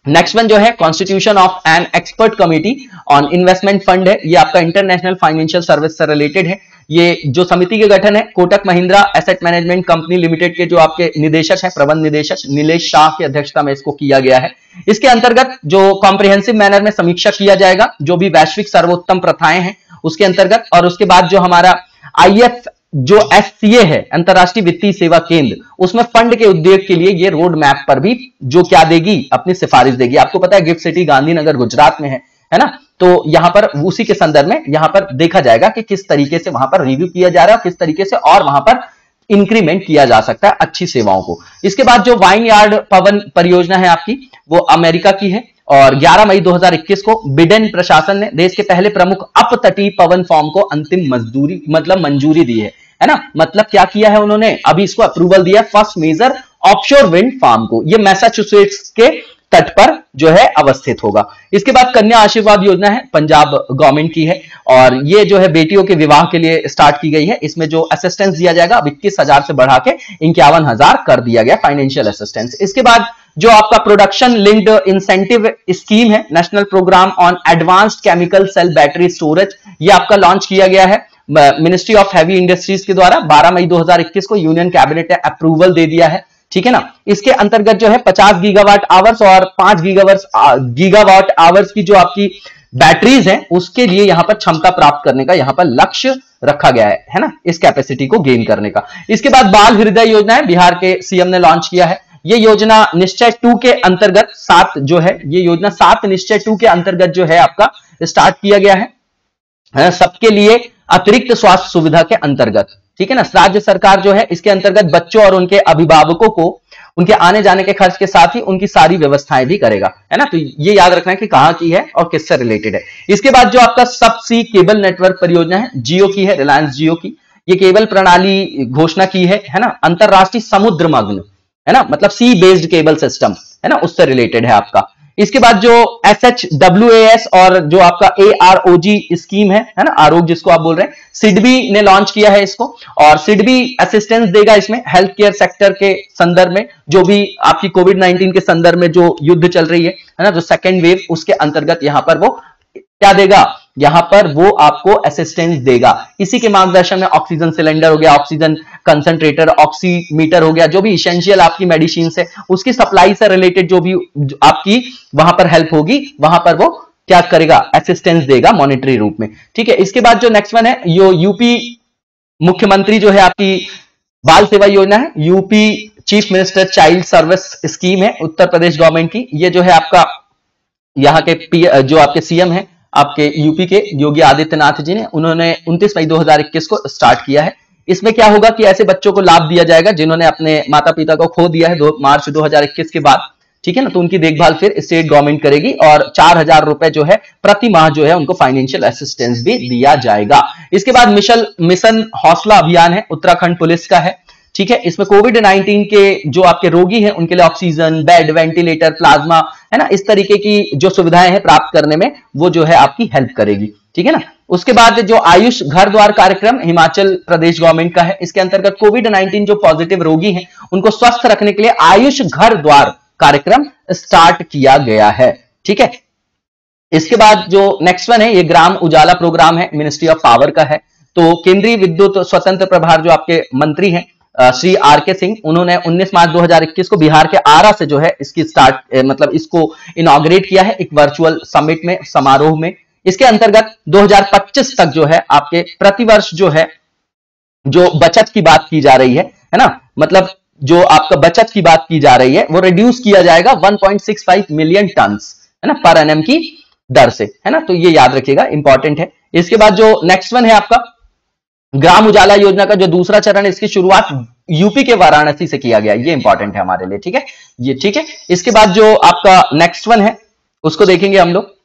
[SPEAKER 3] नेक्स्ट वन जो है constitution of an expert committee on investment fund है, ये आपका इंटरनेशनल फाइनेंशियल सर्विस से रिलेटेड है। ये जो समिति के गठन है Kotak Mahindra asset management company limited के जो आपके निदेशक हैं, प्रबंध निदेशक नीलेश शाह की अध्यक्षता में इसको किया गया है। इसके अंतर्गत जो कॉम्प्रिहेंसिव मैनर में समीक्षा किया जाएगा जो भी वैश्विक सर्वोत्तम प्रथाएं हैं उसके अंतर्गत, और उसके बाद जो हमारा IF जो SCA है अंतरराष्ट्रीय वित्तीय सेवा केंद्र, उसमें फंड के उद्योग के लिए ये रोड मैप पर भी जो क्या देगी, अपनी सिफारिश देगी। आपको पता है गिफ्ट सिटी गांधीनगर गुजरात में है ना, तो यहां पर उसी के संदर्भ में यहां पर देखा जाएगा कि किस तरीके से वहां पर रिव्यू किया जा रहा है, किस तरीके से और वहां पर इंक्रीमेंट किया जा सकता है अच्छी सेवाओं को। इसके बाद जो वाइन यार्ड पवन परियोजना है आपकी, वो अमेरिका की है और 11 मई 2021 को बिडेन प्रशासन ने देश के पहले प्रमुख अपतटीय पवन फॉर्म को अंतिम मंजूरी दी है ना। मतलब क्या किया है उन्होंने, अभी इसको अप्रूवल दिया first major offshore wind farm को, ये मैसाचुसेट्स के तट पर जो है अवस्थित होगा। इसके बाद कन्या आशीर्वाद योजना है, पंजाब गवर्नमेंट की है और ये जो है बेटियों के विवाह के लिए स्टार्ट की गई है। इसमें जो असिस्टेंस दिया जाएगा अब 21,000 से बढ़ा के 51,000 कर दिया गया फाइनेंशियल असिस्टेंस। इसके बाद जो आपका प्रोडक्शन लिंक्ड इंसेंटिव स्कीम है, national program on advanced chemical cell battery storage, ये आपका लॉन्च किया गया है मिनिस्ट्री ऑफ हैवी इंडस्ट्रीज के द्वारा। 12 मई 2021 को यूनियन कैबिनेट ने अप्रूवल दे दिया है, ठीक है ना। इसके अंतर्गत जो है 50 गीगावाट आवर्स और 5 गीगावाट आवर्स की जो आपकी बैटरीज हैं उसके लिए यहां पर क्षमता प्राप्त करने का यहां पर लक्ष्य रखा गया है ना, इस कैपेसिटी को गेन करने का। इसके बाद बाल हृदय योजना है, बिहार के सीएम ने लॉन्च किया है। ये योजना निश्चय 2 के अंतर्गत 7 जो है, ये योजना 7 निश्चय 2 के अंतर्गत जो है आपका स्टार्ट किया गया है सबके लिए अतिरिक्त स्वास्थ्य सुविधा के अंतर्गत, ठीक है ना। राज्य सरकार जो है इसके अंतर्गत बच्चों और उनके अभिभावकों को उनके आने जाने के खर्च के साथ ही उनकी सारी व्यवस्थाएं भी करेगा, है ना। तो ये याद रखना है कि कहां की है और किससे रिलेटेड है। इसके बाद जो आपका सबसी केबल नेटवर्क परियोजना है, जियो की है, रिलायंस जियो की, ये केबल प्रणाली घोषणा की है ना, अंतरराष्ट्रीय समुद्र मग्न, है ना, मतलब सी बेस्ड केबल सिस्टम, है ना, उससे रिलेटेड है आपका। इसके बाद जो SHWAS और जो आपका AROG स्कीम है ना, आरोग्य जिसको आप बोल रहे हैं, सिडबी ने लॉन्च किया है इसको, और सिडबी असिस्टेंस देगा इसमें हेल्थ केयर सेक्टर के संदर्भ में, जो भी आपकी कोविड-19 के संदर्भ में जो युद्ध चल रही है ना, जो सेकेंड वेव, उसके अंतर्गत यहां पर वो क्या देगा, यहां पर वो आपको असिस्टेंस देगा। इसी के मार्गदर्शन में ऑक्सीजन सिलेंडर हो गया, ऑक्सीजन कंसंट्रेटर, ऑक्सीमीटर हो गया, जो भी इसेंशियल आपकी मेडिसिन है उसकी सप्लाई से रिलेटेड जो भी आपकी वहां पर हेल्प होगी, वहां पर वो क्या करेगा, असिस्टेंस देगा मॉनिटरी रूप में, ठीक है। इसके बाद जो नेक्स्ट वन है, यो यूपी मुख्यमंत्री जो है आपकी बाल सेवा योजना है, UP chief minister child service scheme है उत्तर प्रदेश गवर्नमेंट की। ये जो है आपका यहाँ के जो आपके सीएम है आपके यूपी के योगी आदित्यनाथ जी ने, उन्होंने 29 मई 2021 को स्टार्ट किया है। इसमें क्या होगा कि ऐसे बच्चों को लाभ दिया जाएगा जिन्होंने अपने माता पिता को खो दिया है 2 मार्च 2021 के बाद, ठीक है ना, तो उनकी देखभाल फिर स्टेट गवर्नमेंट करेगी और 4,000 रुपए जो है प्रति माह जो है उनको फाइनेंशियल असिस्टेंस भी दिया जाएगा। इसके बाद मिशन हौसला अभियान है, उत्तराखंड पुलिस का है, ठीक है। इसमें कोविड-19 के जो आपके रोगी हैं उनके लिए ऑक्सीजन, बेड, वेंटिलेटर, प्लाज्मा, है ना, इस तरीके की जो सुविधाएं हैं प्राप्त करने में वो जो है आपकी हेल्प करेगी, ठीक है ना। उसके बाद जो आयुष घर द्वार कार्यक्रम हिमाचल प्रदेश गवर्नमेंट का है, इसके अंतर्गत कोविड-19 जो पॉजिटिव रोगी हैं उनको स्वस्थ रखने के लिए आयुष घर द्वार कार्यक्रम स्टार्ट किया गया है, ठीक है। इसके बाद जो नेक्स्ट वन है, ये ग्राम उजाला प्रोग्राम है, मिनिस्ट्री ऑफ पावर का है। तो केंद्रीय विद्युत स्वतंत्र प्रभार जो आपके मंत्री हैं श्री RK सिंह, उन्होंने 19 मार्च 2021 को बिहार के आरा से जो है इसकी मतलब इसको इनॉग्रेट किया है एक वर्चुअल समिट में, समारोह में। इसके अंतर्गत 2025 तक जो है आपके प्रतिवर्ष जो है जो बचत की बात की जा रही है ना, मतलब जो आपका बचत की बात की जा रही है वो रिड्यूस किया जाएगा 1.65 मिलियन टन, है ना, पर एनएम की दर से, है ना। तो ये याद रखिएगा, इंपॉर्टेंट है। इसके बाद जो नेक्स्ट वन है आपका ग्राम उजाला योजना का जो दूसरा चरण है, इसकी शुरुआत यूपी के वाराणसी से किया गया, ये इंपॉर्टेंट है हमारे लिए, ठीक है, ये ठीक है। इसके बाद जो आपका नेक्स्ट वन है उसको देखेंगे हम लोग।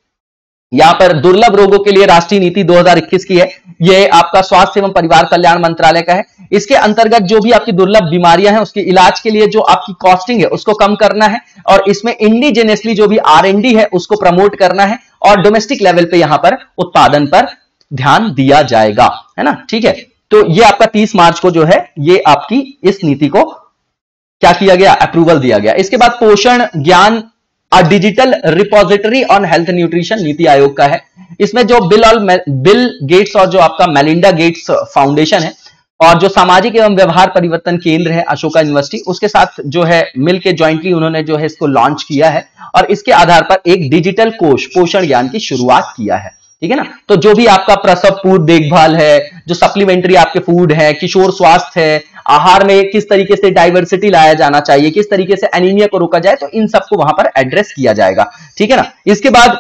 [SPEAKER 3] यहां पर दुर्लभ रोगों के लिए राष्ट्रीय नीति 2021 की है, ये आपका स्वास्थ्य एवं परिवार कल्याण मंत्रालय का है। इसके अंतर्गत जो भी आपकी दुर्लभ बीमारियां हैं उसके इलाज के लिए जो आपकी कॉस्टिंग है उसको कम करना है, और इसमें इंडिजेनियसली जो भी R&D है उसको प्रमोट करना है, और डोमेस्टिक लेवल पे यहां पर उत्पादन पर ध्यान दिया जाएगा, है ना, ठीक है। तो ये आपका 30 मार्च को जो है ये आपकी इस नीति को क्या किया गया, अप्रूवल दिया गया। इसके बाद पोषण ज्ञान digital repository on health nutrition NITI Aayog का है। इसमें जो बिल गेट्स और जो आपका मेलिंडा गेट्स फाउंडेशन है और जो सामाजिक एवं व्यवहार परिवर्तन केंद्र है अशोका यूनिवर्सिटी, उसके साथ जो है मिलके ज्वाइंटली उन्होंने जो है इसको लॉन्च किया है और इसके आधार पर एक डिजिटल कोष पोषण ज्ञान की शुरुआत किया है। ठीक है ना। तो जो भी आपका प्रसव पूर्व देखभाल है, जो सप्लीमेंट्री आपके फूड है, किशोर स्वास्थ्य है, आहार में किस तरीके से डाइवर्सिटी लाया जाना चाहिए, किस तरीके से एनीमिया को रोका जाए, तो इन सबको वहां पर एड्रेस किया जाएगा। ठीक है ना। इसके बाद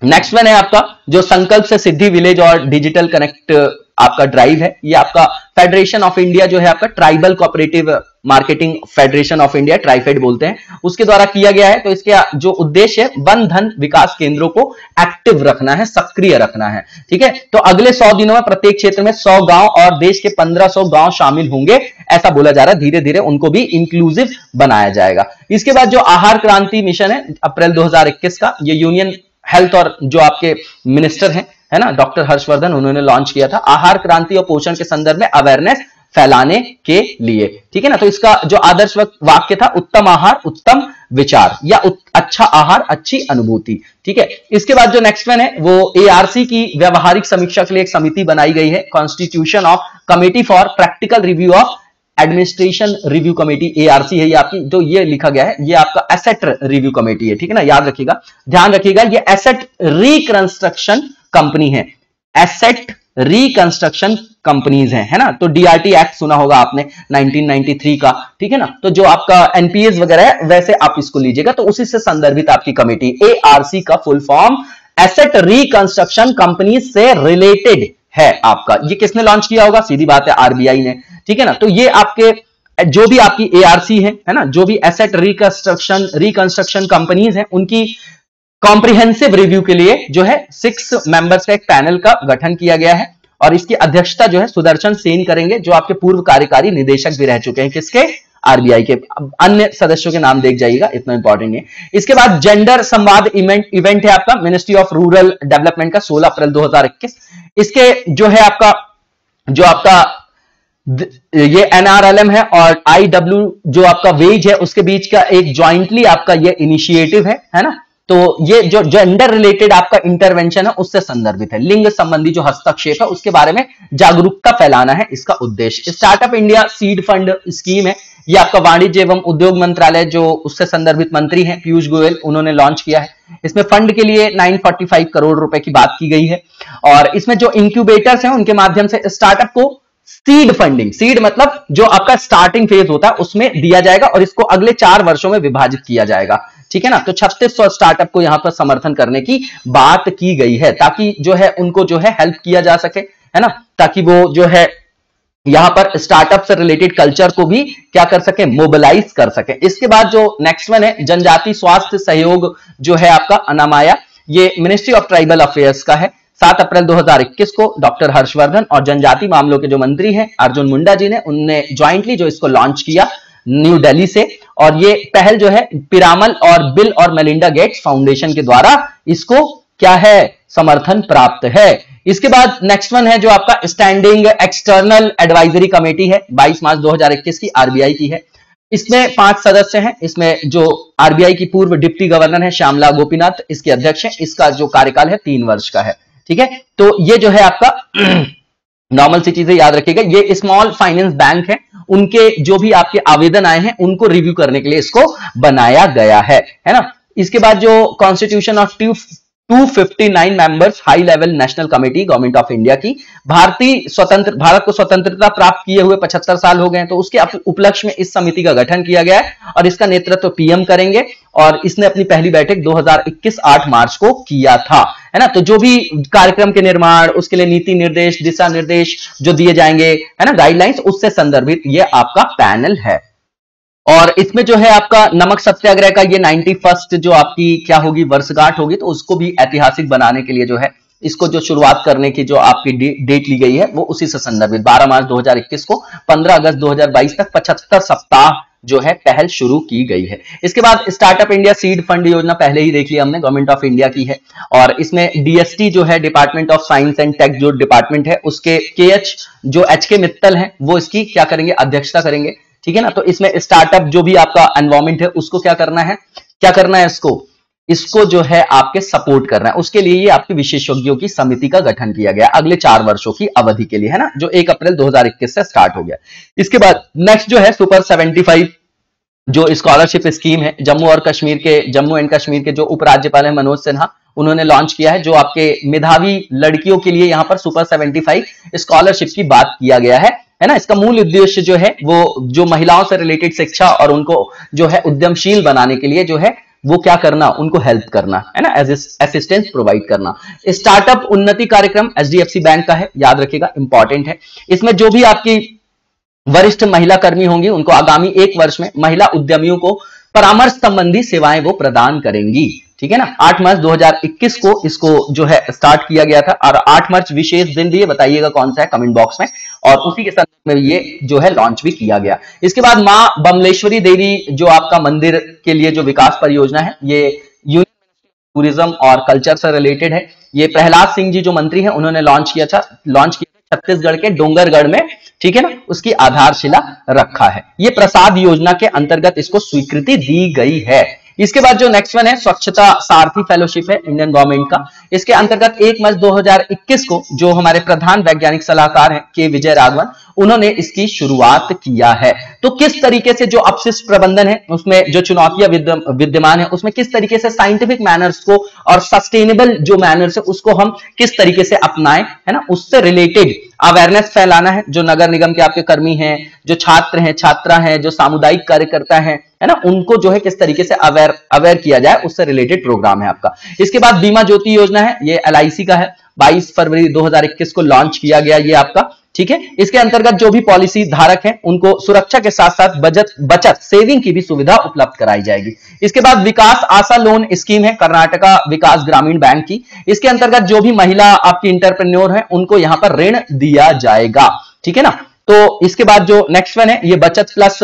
[SPEAKER 3] नेक्स्ट वन है आपका जो संकल्प से सिद्धि विलेज और डिजिटल कनेक्ट आपका ड्राइव है। ये आपका फेडरेशन ऑफ इंडिया जो है आपका tribal cooperative marketing federation of India, TRIFED बोलते हैं, उसके द्वारा किया गया है। तो इसके जो उद्देश्य है वन धन विकास केंद्रों को एक्टिव रखना है, सक्रिय रखना है। ठीक है। तो अगले 100 दिनों में प्रत्येक क्षेत्र में 100 गांव और देश के 1500 गांव शामिल होंगे, ऐसा बोला जा रहा है। धीरे धीरे उनको भी इंक्लूसिव बनाया जाएगा। इसके बाद जो आहार क्रांति मिशन है अप्रैल 2021 का, ये यूनियन हेल्थ और जो आपके मिनिस्टर हैं है ना डॉक्टर हर्षवर्धन, उन्होंने लॉन्च किया था आहार क्रांति और पोषण के संदर्भ में अवेयरनेस फैलाने के लिए। ठीक है ना। तो इसका जो आदर्श वाक्य था उत्तम आहार उत्तम विचार या अच्छा आहार अच्छी अनुभूति। ठीक है। इसके बाद जो नेक्स्ट वन है वो एआरसी की व्यवहारिक समीक्षा के लिए एक समिति बनाई गई है, constitution of committee for practical review of administration review committee, ARC है ये आपकी, जो ये लिखा गया है ये आपका एसेट रिव्यू कमेटी है। ठीक है ना। याद रखिएगा, ध्यान रखिएगा, ये एसेट रिकंस्ट्रक्शन कंपनी है, एसेट रिकंस्ट्रक्शन कंपनीज है ना। तो डीआरटी एक्ट सुना होगा आपने 1993 का। ठीक है ना। तो जो आपका एनपीएस वगैरह है वैसे आप इसको लीजिएगा, तो उसी से संदर्भित आपकी कमेटी। एआरसी का full form asset reconstruction company से रिलेटेड है आपका। ये किसने लॉन्च किया होगा? सीधी बात है आरबीआई ने। ठीक है ना। तो ये आपके जो भी आपकी एआरसी है ना, जो भी एसेट रिकंस्ट्रक्शन कंपनीज हैं, उनकी कॉम्प्रिहेंसिव रिव्यू के लिए जो है 6 मेंबर्स का एक पैनल का गठन किया गया है और इसकी अध्यक्षता जो है सुदर्शन सेन करेंगे, जो आपके पूर्व कार्यकारी निदेशक भी रह चुके हैं। किसके? आरबीआई के। अन्य सदस्यों के नाम देख जाइएगा, इतना इंपॉर्टेंट है। इसके बाद जेंडर संवाद इवेंट है आपका मिनिस्ट्री ऑफ रूरल डेवलपमेंट का 16 अप्रैल 2021। इसके जो है आपका जो आपका ये एनआरएलएम है और आईडब्ल्यू जो आपका वेज है उसके बीच का एक ज्वाइंटली आपका ये इनिशिएटिव है ना। तो ये जो जेंडर रिलेटेड आपका इंटरवेंशन है उससे संदर्भित है। लिंग संबंधी जो हस्तक्षेप है उसके बारे में जागरूकता फैलाना है इसका उद्देश्य। Startup India seed fund scheme है, ये आपका वाणिज्य एवं उद्योग मंत्रालय जो उससे संदर्भित मंत्री हैं पीयूष गोयल, उन्होंने लॉन्च किया है। इसमें फंड के लिए 945 करोड़ रुपए की बात की गई है और इसमें जो इंक्यूबेटर्स हैं उनके माध्यम से स्टार्टअप को सीड फंडिंग, सीड मतलब जो आपका स्टार्टिंग फेज होता है उसमें दिया जाएगा और इसको अगले 4 वर्षों में विभाजित किया जाएगा। ठीक है ना। तो 3600 स्टार्टअप को यहां पर समर्थन करने की बात की गई है ताकि जो है उनको जो है हेल्प किया जा सके, है ना, ताकि वो जो है यहां पर स्टार्टअप से रिलेटेड कल्चर को भी क्या कर सके, मोबिलाइज कर सके। इसके बाद जो नेक्स्ट वन है जनजाति स्वास्थ्य सहयोग जो है आपका अनामाया, ये मिनिस्ट्री ऑफ ट्राइबल अफेयर्स का है। 7 अप्रैल 2021 को डॉक्टर हर्षवर्धन और जनजाति मामलों के जो मंत्री हैं अर्जुन मुंडा जी ने, उनने ज्वाइंटली जो इसको लॉन्च किया न्यू दिल्ली से और ये पहल जो है पिरामल और बिल और मेलिंडा गेट्स फाउंडेशन के द्वारा इसको क्या है, समर्थन प्राप्त है। इसके बाद नेक्स्ट वन है जो आपका स्टैंडिंग एक्सटर्नल एडवाइजरी कमेटी है, 22 मार्च 2021 की, आरबीआई की है। इसमें 5 सदस्य हैं। इसमें जो आरबीआई की पूर्व डिप्टी गवर्नर है श्यामला गोपीनाथ, इसके अध्यक्ष हैं। इसका जो कार्यकाल है 3 वर्ष का है। ठीक है। तो ये जो है आपका नॉर्मल सी चीजें याद रखिएगा। ये स्मॉल फाइनेंस बैंक है, उनके जो भी आपके आवेदन आए हैं उनको रिव्यू करने के लिए इसको बनाया गया है ना। इसके बाद जो constitution of 259 members high level national committee government of India की, भारत को स्वतंत्रता प्राप्त किए हुए 75 साल हो गए हैं, तो उसके उपलक्ष्य में इस समिति का गठन किया गया है और इसका नेतृत्व पीएम करेंगे और इसने अपनी पहली बैठक 2021 8 मार्च को किया था, है ना। तो जो भी कार्यक्रम के निर्माण, उसके लिए नीति निर्देश, दिशा निर्देश जो दिए जाएंगे, है ना, गाइडलाइंस, उससे संदर्भित ये आपका पैनल है। और इसमें जो है आपका नमक सत्याग्रह का ये 91st जो आपकी क्या होगी, वर्षगांठ होगी, तो उसको भी ऐतिहासिक बनाने के लिए जो है इसको जो शुरुआत करने की जो आपकी डेट ली गई है वो उसी से संदर्भित 12 मार्च 2021 को 15 अगस्त 2022 तक 75 सप्ताह जो है पहल शुरू की गई है। इसके बाद स्टार्टअप इंडिया सीड फंड योजना पहले ही देख लिया हमने, गवर्नमेंट ऑफ इंडिया की है और इसमें डीएसटी जो है department of science and tech जो डिपार्टमेंट है उसके जो एचके मित्तल है वो इसकी क्या करेंगे, अध्यक्षता करेंगे। ठीक है ना। तो इसमें स्टार्टअप जो भी आपका एनवायरमेंट है उसको क्या करना है इसको इसको जो है आपके सपोर्ट करना है। उसके लिए ये आपकी विशेषज्ञों की समिति का गठन किया गया अगले 4 वर्षों की अवधि के लिए, है ना, जो 1 अप्रैल 2021 से स्टार्ट हो गया। इसके बाद नेक्स्ट जो है सुपर 75 जो स्कॉलरशिप स्कीम है, जम्मू एंड कश्मीर के जो उपराज्यपाल है मनोज सिन्हा, उन्होंने लॉन्च किया है, जो आपके मेधावी लड़कियों के लिए यहां पर सुपर 75 स्कॉलरशिप की बात किया गया है ना। इसका मूल उद्देश्य जो है वो जो महिलाओं से रिलेटेड शिक्षा और उनको जो है उद्यमशील बनाने के लिए जो है वो क्या करना, उनको हेल्प करना, है ना, असिस्टेंस प्रोवाइड करना। स्टार्टअप उन्नति कार्यक्रम एचडीएफसी बैंक का है, याद रखिएगा, इंपॉर्टेंट है। इसमें जो भी आपकी वरिष्ठ महिला कर्मी होंगी उनको आगामी 1 वर्ष में महिला उद्यमियों को परामर्श संबंधी सेवाएं वो प्रदान करेंगी, ठीक है ना। 8 मार्च 2021 को इसको जो है स्टार्ट किया गया था, और 8 मार्च विशेष दिन भी है, बताइएगा कौन सा है कमेंट बॉक्स में, और उसी के संदर्भ में ये जो है लॉन्च भी किया गया। इसके बाद मां बमलेश्वरी देवी जो आपका मंदिर के लिए जो विकास परियोजना है, ये यूनियन टूरिज्म और कल्चर से रिलेटेड है। ये प्रहलाद सिंह जी जो मंत्री हैं उन्होंने लॉन्च किया छत्तीसगढ़ के डोंगरगढ़ में, ठीक है ना, उसकी आधारशिला रखा है। ये प्रसाद योजना के अंतर्गत इसको स्वीकृति दी गई है। इसके बाद जो नेक्स्ट वन है स्वच्छता सारथी फेलोशिप है इंडियन गवर्नमेंट का। इसके अंतर्गत 1 मार्च 2021 को जो हमारे प्रधान वैज्ञानिक सलाहकार हैं के विजय राघवन, उन्होंने इसकी शुरुआत किया है। तो किस तरीके से जो अपशिष्ट प्रबंधन है उसमें जो चुनौतियां विद्यमान है, उसमें किस तरीके से साइंटिफिक मैनर्स को और सस्टेनेबल जो मैनर्स है उसको हम किस तरीके से अपनाएं, है ना, उससे रिलेटेड अवेयरनेस फैलाना है। जो नगर निगम के आपके कर्मी हैं, जो छात्र हैं, छात्रा हैं, जो सामुदायिक कार्यकर्ता हैं, है ना, उनको जो है किस तरीके से अवेयर किया जाए, उससे रिलेटेड प्रोग्राम है आपका। इसके बाद बीमा ज्योति योजना है, ये एलआईसी का है, 22 फरवरी 2021 को लॉन्च किया गया ये आपका, ठीक है। इसके अंतर्गत जो भी पॉलिसी धारक हैं उनको सुरक्षा के साथ साथ बचत सेविंग की भी सुविधा उपलब्ध कराई जाएगी। इसके बाद विकास आशा लोन स्कीम है कर्नाटका विकास ग्रामीण बैंक की। इसके अंतर्गत जो भी महिला आपकी इंटरप्रेन्योर है उनको यहां पर ऋण दिया जाएगा, ठीक है ना। तो इसके बाद जो नेक्स्ट वन है ये बचत प्लस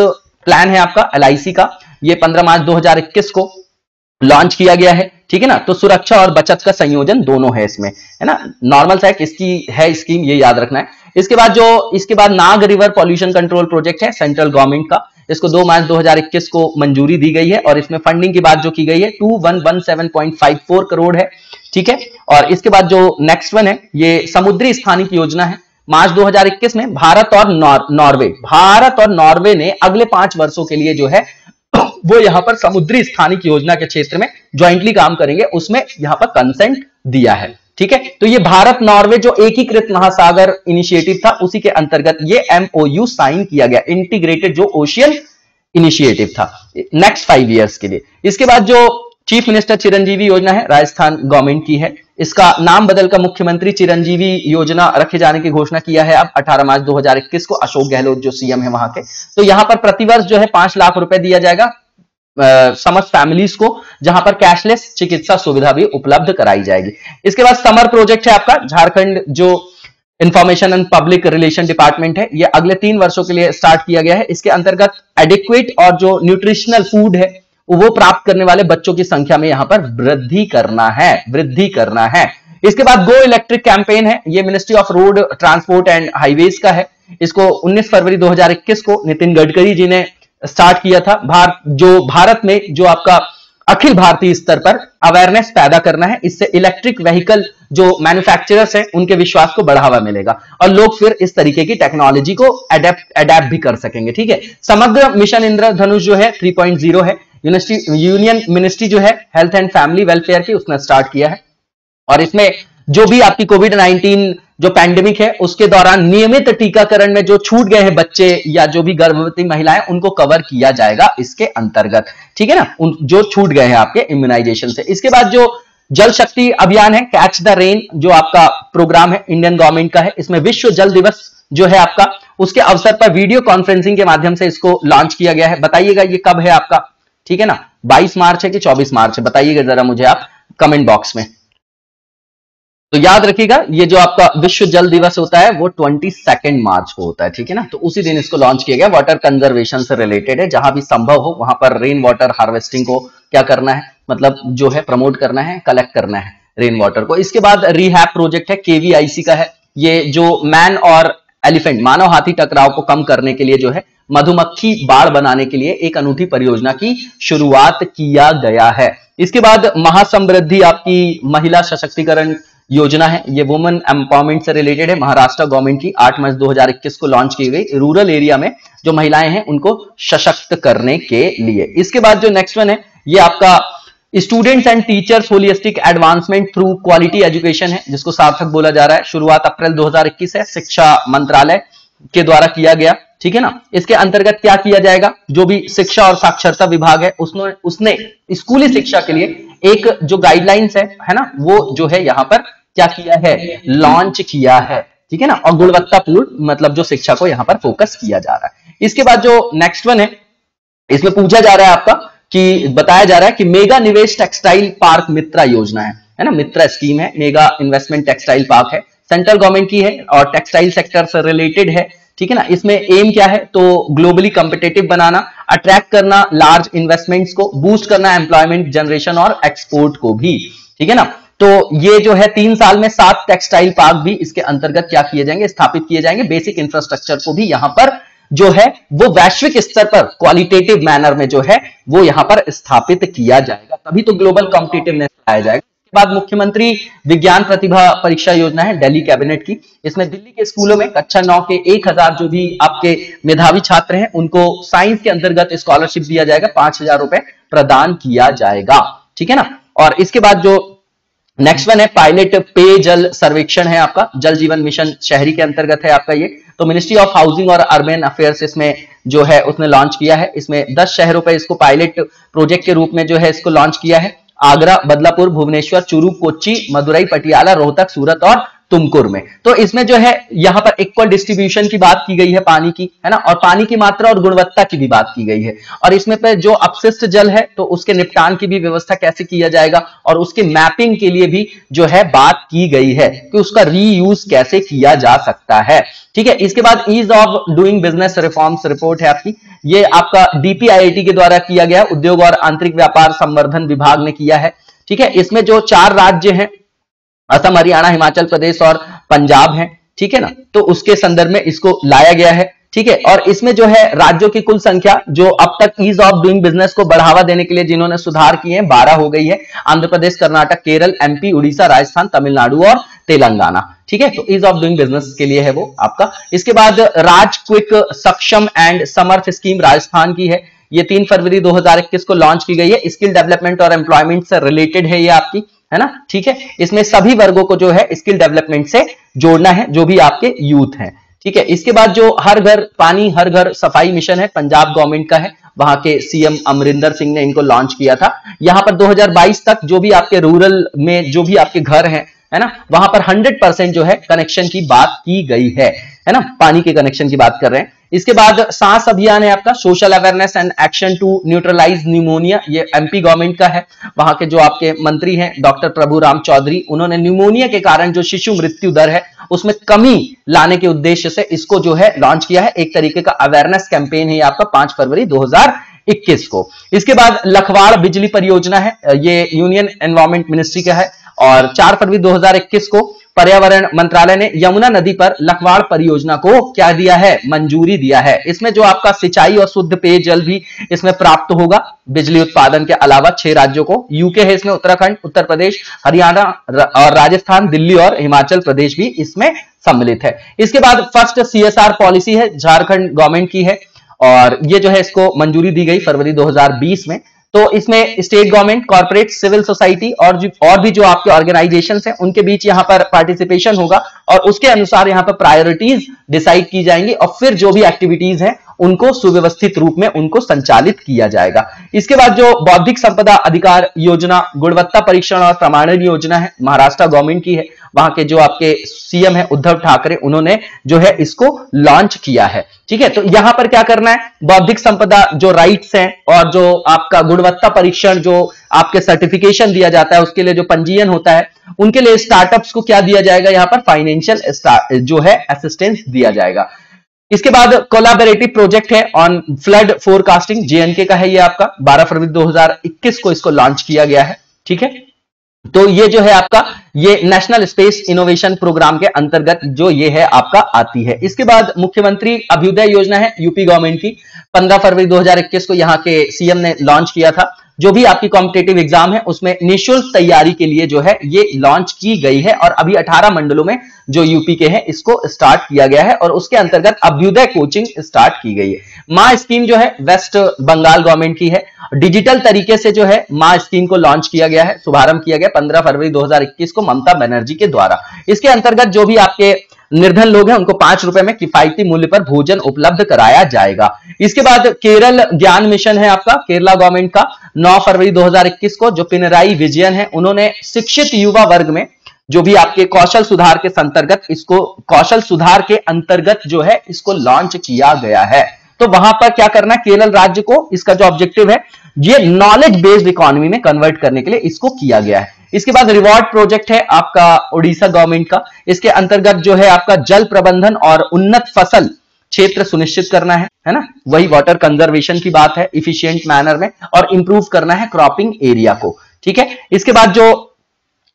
[SPEAKER 3] प्लान है आपका एलआईसी का, ये 15 मार्च 2021 को लॉन्च किया गया है, ठीक है ना। तो सुरक्षा और बचत का संयोजन दोनों है इसमें, है ना। नॉर्मल सा किसकी है स्कीम, ये याद रखना है। इसके बाद नाग रिवर पॉल्यूशन कंट्रोल प्रोजेक्ट है सेंट्रल गवर्नमेंट का, इसको 2 मार्च 2021 को मंजूरी दी गई है, और इसमें फंडिंग की बात जो की गई है 2117.54 करोड़ है, ठीक है। और इसके बाद जो नेक्स्ट वन है ये समुद्री स्थानिक योजना है। मार्च 2021 में भारत और नॉर्वे ने अगले 5 वर्षों के लिए जो है वो यहां पर समुद्री स्थानिक योजना के क्षेत्र में ज्वाइंटली काम करेंगे, उसमें यहां पर कंसेंट दिया है, ठीक है। तो ये भारत नॉर्वे जो एकीकृत महासागर इनिशिएटिव था उसी के अंतर्गत ये एमओयू साइन किया गया, इंटीग्रेटेड जो ओशियन इनिशिएटिव था नेक्स्ट 5 इयर्स के लिए। इसके बाद जो चीफ मिनिस्टर चिरंजीवी योजना है राजस्थान गवर्नमेंट की है, इसका नाम बदलकर मुख्यमंत्री चिरंजीवी योजना रखे जाने की घोषणा किया है अब 18 मार्च 2021 को, अशोक गहलोत जो सीएम है वहां के। तो यहां पर प्रतिवर्ष जो है 5 लाख रुपए दिया जाएगा समस्त फैमिलीज को, जहां पर कैशलेस चिकित्सा सुविधा भी उपलब्ध कराई जाएगी। इसके बाद समर प्रोजेक्ट है आपका झारखंड जो information and public relation department है, ये अगले 3 वर्षों के लिए स्टार्ट किया गया है। इसके अंतर्गत एडिक्वेट और जो न्यूट्रिशनल फूड है वो प्राप्त करने वाले बच्चों की संख्या में यहां पर वृद्धि करना है। इसके बाद गो इलेक्ट्रिक कैंपेन है, ये ministry of road transport and highways का है। इसको 19 फरवरी 2021 को नितिन गडकरी जी ने स्टार्ट किया था। भारत में जो आपका अखिल भारतीय स्तर पर अवेयरनेस पैदा करना है, इससे इलेक्ट्रिक व्हीकल जो मैन्युफैक्चरर्स हैं उनके विश्वास को बढ़ावा मिलेगा और लोग फिर इस तरीके की टेक्नोलॉजी को अडेप्ट भी कर सकेंगे, ठीक है। समग्र मिशन इंद्रधनुष जो है 3.0 है, यूनियन मिनिस्ट्री जो है हेल्थ एंड फैमिली वेलफेयर की उसने स्टार्ट किया है, और इसमें जो भी आपकी कोविड-19 जो पैंडेमिक है उसके दौरान नियमित टीकाकरण में जो छूट गए हैं बच्चे या जो भी गर्भवती महिलाएं उनको कवर किया जाएगा इसके अंतर्गत, ठीक है ना, जो छूट गए हैं आपके इम्यूनाइजेशन से। इसके बाद जो जल शक्ति अभियान है कैच द रेन जो आपका प्रोग्राम है इंडियन गवर्नमेंट का है, इसमें विश्व जल दिवस जो है आपका उसके अवसर पर वीडियो कॉन्फ्रेंसिंग के माध्यम से इसको लॉन्च किया गया है। बताइएगा ये कब है आपका, ठीक है ना, 22 मार्च है कि 24 मार्च है, बताइएगा जरा मुझे आप कमेंट बॉक्स में। तो याद रखिएगा ये जो आपका विश्व जल दिवस होता है वो 22 मार्च को होता है, ठीक है ना। तो उसी दिन इसको लॉन्च किया गया। वाटर कंजर्वेशन से रिलेटेड है, जहां भी संभव हो वहां पर रेन वाटर हार्वेस्टिंग को क्या करना है, मतलब जो है प्रमोट करना है, कलेक्ट करना है रेन वाटर को। इसके बाद रिहैब प्रोजेक्ट है केवीआईसी का है, ये जो मैन और एलिफेंट मानव हाथी टकराव को कम करने के लिए जो है मधुमक्खी बाड़ बनाने के लिए एक अनूठी परियोजना की शुरुआत किया गया है। इसके बाद महासमृद्धि आपकी महिला सशक्तिकरण योजना है, ये वुमेन एम्पावरमेंट से रिलेटेड है, महाराष्ट्र गवर्नमेंट की 8 मार्च 2021 को लॉन्च की गई, रूरल एरिया में जो महिलाएं हैं उनको सशक्त करने के लिए। इसके बाद जो नेक्स्ट वन है ये आपका students and teachers holistic advancement through quality education है, जिसको सार्थक बोला जा रहा है। शुरुआत अप्रैल 2021 है, शिक्षा मंत्रालय के द्वारा किया गया, ठीक है ना। इसके अंतर्गत क्या किया जाएगा, जो भी शिक्षा और साक्षरता विभाग है उसने स्कूली शिक्षा के लिए एक जो गाइडलाइंस है ना, वो जो है यहाँ पर क्या किया है, लॉन्च किया है, ठीक है ना। और गुणवत्तापूर्ण मतलब जो शिक्षा को यहाँ पर फोकस किया जा रहा है। इसके बाद जो नेक्स्ट वन है इसमें पूछा जा रहा है आपका कि बताया जा रहा है कि मेगा निवेश टेक्सटाइल पार्क मित्रा योजना है ना, मित्रा स्कीम है, मेगा इन्वेस्टमेंट टेक्सटाइल पार्क है, सेंट्रल गवर्नमेंट की है और टेक्सटाइल सेक्टर से रिलेटेड है, ठीक है ना। इसमें एम क्या है, तो ग्लोबली कंपिटेटिव बनाना, अट्रैक्ट करना लार्ज इन्वेस्टमेंट्स को, बूस्ट करना एम्प्लॉयमेंट जनरेशन और एक्सपोर्ट को भी, ठीक है ना। तो ये जो है 3 साल में 7 टेक्सटाइल पार्क भी इसके अंतर्गत क्या किए जाएंगे, स्थापित किए जाएंगे। बेसिक इंफ्रास्ट्रक्चर को भी यहां पर जो है वो वैश्विक स्तर पर क्वालिटेटिव मैनर में जो है वो यहां पर स्थापित किया जाएगा, तभी तो ग्लोबल कॉम्पिटिटिवनेस आया जाएगा। इसके बाद मुख्यमंत्री विज्ञान प्रतिभा परीक्षा योजना है दिल्ली कैबिनेट की, इसमें दिल्ली के स्कूलों में कक्षा 9 के 1000 जो भी आपके मेधावी छात्र हैं उनको साइंस के अंतर्गत स्कॉलरशिप दिया जाएगा, 5000 रुपए प्रदान किया जाएगा, ठीक है ना। और इसके बाद जो नेक्स्ट वन है पायलट पेयजल सर्वेक्षण है आपका, जल जीवन मिशन शहरी के अंतर्गत है आपका ये, तो मिनिस्ट्री ऑफ हाउसिंग और अर्बन अफेयर्स इसमें जो है उसने लॉन्च किया है। इसमें 10 शहरों पर इसको पायलट प्रोजेक्ट के रूप में जो है इसको लॉन्च किया है, आगरा, बदलापुर, भुवनेश्वर, चूरू, कोच्चि, मदुरई, पटियाला, रोहतक, सूरत और तुमकुर में। तो इसमें जो है यहाँ पर इक्वल डिस्ट्रीब्यूशन की बात की गई है पानी की, है ना, और पानी की मात्रा और गुणवत्ता की भी बात की गई है। और इसमें पर जो अपशिष्ट जल है तो उसके निपटान की भी व्यवस्था कैसे किया जाएगा और उसके मैपिंग के लिए भी जो है बात की गई है कि उसका रीयूज कैसे किया जा सकता है, ठीक है। इसके बाद ease of doing business reforms report है आपकी, ये आपका डीपीआईआईटी के द्वारा किया गया, उद्योग और आंतरिक व्यापार संवर्धन विभाग ने किया है, ठीक है। इसमें जो 4 राज्य हैं असम, हरियाणा, हिमाचल प्रदेश और पंजाब है, ठीक है ना, तो उसके संदर्भ में इसको लाया गया है, ठीक है। और इसमें जो है राज्यों की कुल संख्या जो अब तक ईज ऑफ डूइंग बिजनेस को बढ़ावा देने के लिए जिन्होंने सुधार किए हैं 12 हो गई है, आंध्र प्रदेश, कर्नाटक, केरल, एमपी, उड़ीसा, राजस्थान, तमिलनाडु और तेलंगाना, ठीक है। तो ईज ऑफ डूइंग बिजनेस के लिए है वो आपका। इसके बाद राज क्विक सक्षम एंड समर्थ स्कीम राजस्थान की है, ये 3 फरवरी 2021 को लॉन्च की गई है, स्किल डेवलपमेंट और एम्प्लॉयमेंट से रिलेटेड है ये आपकी, है ना, ठीक है। इसमें सभी वर्गों को जो है स्किल डेवलपमेंट से जोड़ना है, जो भी आपके यूथ हैं, ठीक है। इसके बाद जो हर घर पानी हर घर सफाई मिशन है, पंजाब गवर्नमेंट का है, वहां के सीएम अमरिंदर सिंह ने इनको लॉन्च किया था। यहां पर 2022 तक जो भी आपके रूरल में जो भी आपके घर हैं, है ना, वहां पर 100% जो है कनेक्शन की बात की गई है ना, पानी के कनेक्शन की बात कर रहे हैं। इसके बाद सांस अभियान है आपका, social awareness and action to neutralise pneumonia, ये एमपी गवर्नमेंट का है, वहां के जो आपके मंत्री हैं डॉक्टर प्रभु राम चौधरी, उन्होंने न्यूमोनिया के कारण जो शिशु मृत्यु दर है उसमें कमी लाने के उद्देश्य से इसको जो है लॉन्च किया है। एक तरीके का अवेयरनेस कैंपेन है आपका 5 फरवरी 2021 को। इसके बाद लखवाड़ बिजली परियोजना है, ये यूनियन एनवायरमेंट मिनिस्ट्री का है और 4 फरवरी 2021 को पर्यावरण मंत्रालय ने यमुना नदी पर लखवाड़ परियोजना को क्या दिया है, मंजूरी दिया है। इसमें जो आपका सिंचाई और शुद्ध पेयजल भी इसमें प्राप्त होगा बिजली उत्पादन के अलावा 6 राज्यों को, यूके है इसमें, उत्तराखंड, उत्तर प्रदेश, हरियाणा और राजस्थान, दिल्ली और हिमाचल प्रदेश भी इसमें सम्मिलित है। इसके बाद फर्स्ट सीएसआर पॉलिसी है, झारखंड गवर्नमेंट की है और ये जो है इसको मंजूरी दी गई फरवरी 2020 में। तो इसमें state government, corporate, civil society और भी जो आपके ऑर्गेनाइजेशंस हैं उनके बीच यहां पर पार्टिसिपेशन होगा और उसके अनुसार यहां पर प्रायोरिटीज डिसाइड की जाएंगी और फिर जो भी एक्टिविटीज हैं उनको सुव्यवस्थित रूप में उनको संचालित किया जाएगा। इसके बाद जो बौद्धिक संपदा अधिकार योजना, गुणवत्ता परीक्षण और प्रमाणन योजना है, महाराष्ट्र गवर्नमेंट की है, वहां के जो आपके सीएम है उद्धव ठाकरे, उन्होंने जो है इसको लॉन्च किया है, ठीक है। तो यहां पर क्या करना है, बौद्धिक संपदा जो राइट्स हैं और जो आपका गुणवत्ता परीक्षण जो आपके सर्टिफिकेशन दिया जाता है उसके लिए जो पंजीयन होता है, उनके लिए स्टार्टअप्स को क्या दिया जाएगा, यहां पर फाइनेंशियल जो है असिस्टेंस दिया जाएगा। इसके बाद कोलैबोरेटिव प्रोजेक्ट है ऑन फ्लड फोरकास्टिंग, जेएनके का है ये आपका, 12 फरवरी 2021 को इसको लॉन्च किया गया है, ठीक है। तो ये जो है आपका ये नेशनल स्पेस इनोवेशन प्रोग्राम के अंतर्गत जो ये है आपका आती है। इसके बाद मुख्यमंत्री अभ्युदय योजना है यूपी गवर्नमेंट की, 15 फरवरी 2021 को यहाँ के सीएम ने लॉन्च किया था। जो भी आपकी कॉम्पिटेटिव एग्जाम है उसमें निःशुल्क तैयारी के लिए जो है ये लॉन्च की गई है और अभी 18 मंडलों में जो यूपी के हैं इसको स्टार्ट किया गया है और उसके अंतर्गत अभ्युदय कोचिंग स्टार्ट की गई है। माँ स्कीम जो है वेस्ट बंगाल गवर्नमेंट की है, डिजिटल तरीके से जो है माँ स्कीम को लॉन्च किया गया है, शुभारंभ किया गया 15 फरवरी 2021 को ममता बनर्जी के द्वारा। इसके अंतर्गत जो भी आपके निर्धन लोग हैं उनको 5 रुपए में किफायती मूल्य पर भोजन उपलब्ध कराया जाएगा। इसके बाद केरल ज्ञान मिशन है आपका केरला गवर्नमेंट का, 9 फरवरी 2021 को जो पिनराई विजयन है उन्होंने शिक्षित युवा वर्ग में जो भी आपके कौशल सुधार के अंतर्गत इसको कौशल सुधार के अंतर्गत जो है इसको लॉन्च किया गया है। तो वहां पर क्या करना है, केरल राज्य को इसका जो ऑब्जेक्टिव है ये नॉलेज बेस्ड इकोनॉमी में कन्वर्ट करने के लिए इसको किया गया है। इसके बाद रिवॉर्ड प्रोजेक्ट है आपका ओडिशा गवर्नमेंट का, इसके अंतर्गत जो है आपका जल प्रबंधन और उन्नत फसल क्षेत्र सुनिश्चित करना है ना, वही वाटर कंजर्वेशन की बात है इफिशिएंट मैनर में, और इंप्रूव करना है क्रॉपिंग एरिया को। ठीक है, इसके बाद जो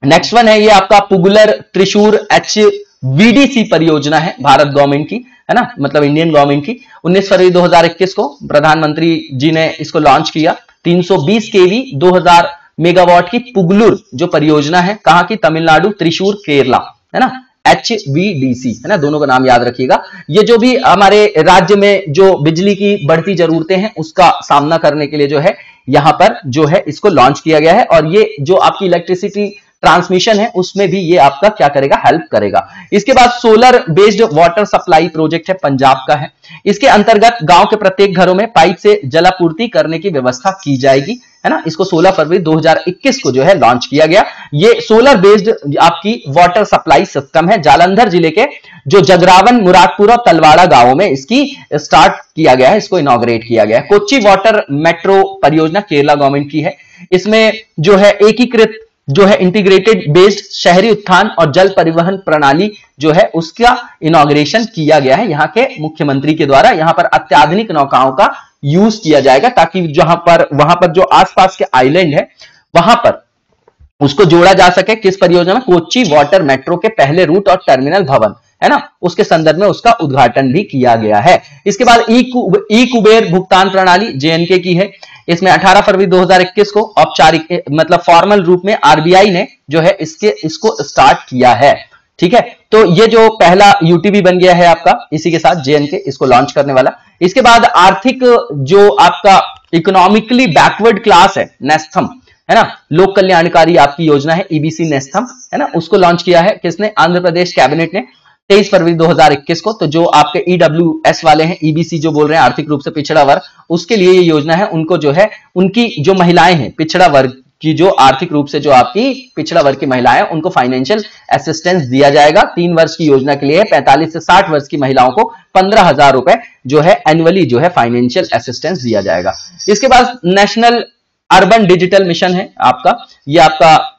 [SPEAKER 3] नेक्स्ट वन है ये आपका पुगलर त्रिशूर HVDC परियोजना है भारत गवर्नमेंट की, है ना, मतलब इंडियन गवर्नमेंट की। 19 फरवरी 2021 को प्रधानमंत्री जी ने इसको लॉन्च किया। 320 केवी 2000 मेगावाट की पुगलुर जो परियोजना है, कहां की, तमिलनाडु त्रिशूर केरला, है ना, HVDC, है ना, दोनों का नाम याद रखिएगा। ये जो भी हमारे राज्य में जो बिजली की बढ़ती जरूरतें हैं उसका सामना करने के लिए जो है यहां पर जो है इसको लॉन्च किया गया है और ये जो आपकी इलेक्ट्रिसिटी ट्रांसमिशन है उसमें भी ये आपका क्या करेगा, हेल्प करेगा। इसके बाद solar based water supply project है, पंजाब का है। इसके अंतर्गत गांव के प्रत्येक घरों में पाइप से जलापूर्ति करने की व्यवस्था की जाएगी, है ना। इसको 16 फरवरी 2021 को जो है लॉन्च किया गया। ये सोलर बेस्ड आपकी वाटर सप्लाई सिस्टम है। जालंधर जिले के जो जगरावन, मुरादपुर और तलवाड़ा गांवों में इसकी स्टार्ट किया गया है, इसको इनॉग्रेट किया गया है। कोच्चि वाटर मेट्रो परियोजना केरला गवर्नमेंट की है। इसमें जो है एकीकृत जो है इंटीग्रेटेड बेस्ड शहरी उत्थान और जल परिवहन प्रणाली जो है उसका इनॉग्रेशन किया गया है यहाँ के मुख्यमंत्री के द्वारा। यहाँ पर अत्याधुनिक नौकाओं का यूज किया जाएगा ताकि वहां पर जो आसपास के आइलैंड है वहां पर उसको जोड़ा जा सके। किस परियोजना में, कोच्चि वाटर मेट्रो के पहले रूट और टर्मिनल भवन, है ना, उसके संदर्भ में उसका उद्घाटन भी किया गया है। इसके बाद ई कुबेर भुगतान प्रणाली जेएनके की है। इसमें 18 फरवरी 2021 को औपचारिक मतलब फॉर्मल रूप में आरबीआई ने जो है इसको स्टार्ट किया है। ठीक है, तो ये जो पहला यूटीबी बन गया है आपका इसी के साथ जेएनके इसको लॉन्च करने वाला। इसके बाद आर्थिक जो आपका इकोनॉमिकली बैकवर्ड क्लास है, नेस्थम, है ना, लोक कल्याणकारी आपकी योजना है ईबीसी नेस्थम, है ना, उसको लॉन्च किया है किसने, आंध्र प्रदेश कैबिनेट ने 23 फरवरी 2021 को। तो जो आपके ईडब्ल्यूएस वाले हैं, ईबीसी जो बोल रहे हैं आर्थिक रूप से पिछड़ा वर्ग, उसके लिए ये योजना है। उनको जो है उनकी जो महिलाएं हैं पिछड़ा वर्ग की, जो आर्थिक रूप से जो आपकी पिछड़ा वर्ग की महिलाएं उनको फाइनेंशियल असिस्टेंस दिया जाएगा। 3 वर्ष की योजना के लिए 45 से 60 वर्ष की महिलाओं को 15,000 रुपए जो है एनुअली जो है फाइनेंशियल असिस्टेंस दिया जाएगा। इसके बाद नेशनल अर्बन डिजिटल मिशन है आपका, ये आपका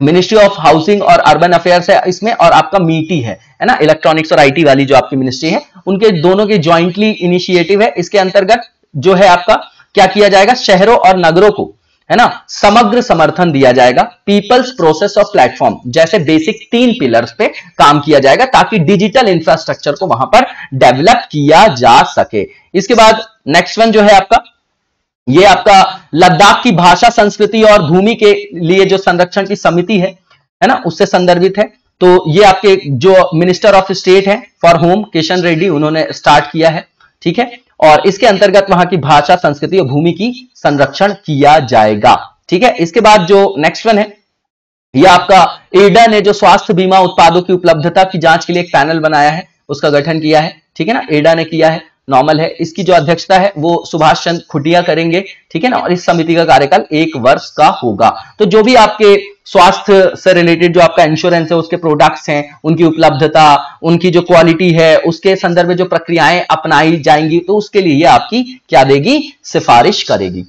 [SPEAKER 3] मिनिस्ट्री ऑफ हाउसिंग और अर्बन अफेयर्स है इसमें, और आपका मीटी है ना, इलेक्ट्रॉनिक्स और आईटी वाली जो आपकी मिनिस्ट्री है, उनके दोनों की ज्वाइंटली इनिशिएटिव है। इसके अंतर्गत जो है आपका क्या किया जाएगा, शहरों और नगरों को, है ना, समग्र समर्थन दिया जाएगा। पीपल्स प्रोसेस ऑफ प्लेटफॉर्म जैसे बेसिक 3 पिलर्स पे काम किया जाएगा ताकि डिजिटल इंफ्रास्ट्रक्चर को वहां पर डेवलप किया जा सके। इसके बाद नेक्स्ट वन जो है आपका, ये आपका लद्दाख की भाषा, संस्कृति और भूमि के लिए जो संरक्षण की समिति है ना, उससे संदर्भित है। तो ये आपके जो मिनिस्टर ऑफ स्टेट है फॉर होम किशन रेड्डी, उन्होंने स्टार्ट किया है। ठीक है, और इसके अंतर्गत वहां की भाषा, संस्कृति और भूमि की संरक्षण किया जाएगा। ठीक है, इसके बाद जो नेक्स्ट वन है, ये आपका एडा ने जो स्वास्थ्य बीमा उत्पादों की उपलब्धता की जांच के लिए एक पैनल बनाया है, उसका गठन किया है। ठीक है ना, एडा ने किया है, नॉर्मल है। इसकी जो अध्यक्षता है वो सुभाष चंद्र खुटिया करेंगे। ठीक है ना, और इस समिति का कार्यकाल 1 वर्ष का होगा। तो जो भी आपके स्वास्थ्य से रिलेटेड जो आपका इंश्योरेंस है, उसके प्रोडक्ट्स हैं, उनकी उपलब्धता, उनकी जो क्वालिटी है, उसके संदर्भ में जो प्रक्रियाएं अपनाई जाएंगी, तो उसके लिए ये आपकी क्या देगी, सिफारिश करेगी।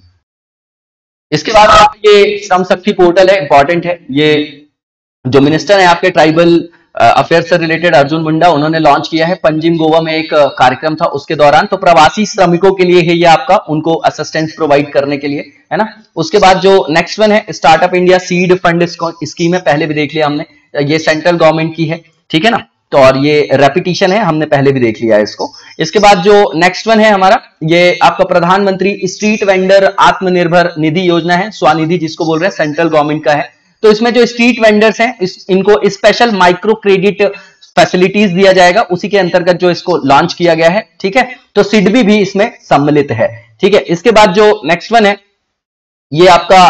[SPEAKER 3] इसके बाद आप ये श्रम शक्ति पोर्टल है, इंपॉर्टेंट है। ये जो मिनिस्टर है आपके ट्राइबल अफेयर से रिलेटेड अर्जुन मुंडा, उन्होंने लॉन्च किया है। पंजिम गोवा में एक कार्यक्रम था उसके दौरान। तो प्रवासी श्रमिकों के लिए है ये आपका, उनको असिस्टेंस प्रोवाइड करने के लिए, है ना। उसके बाद जो नेक्स्ट वन है startup India seed fund scheme है, पहले भी देख लिया हमने, ये सेंट्रल गवर्नमेंट की है, ठीक है ना। तो और ये रेपिटेशन है, हमने पहले भी देख लिया है इसको। इसके बाद जो नेक्स्ट वन है हमारा, ये आपका प्रधानमंत्री स्ट्रीट वेंडर आत्मनिर्भर निधि योजना है, स्वनिधि जिसको बोल रहे हैं, सेंट्रल गवर्नमेंट का है। तो इसमें जो स्ट्रीट वेंडर्स हैं इनको स्पेशल माइक्रो क्रेडिट फैसिलिटीज दिया जाएगा, उसी के अंतर्गत जो इसको लॉन्च किया गया है, ठीक है। तो सिडबी भी इसमें सम्मिलित है, ठीक है। इसके बाद जो नेक्स्ट वन है, ये आपका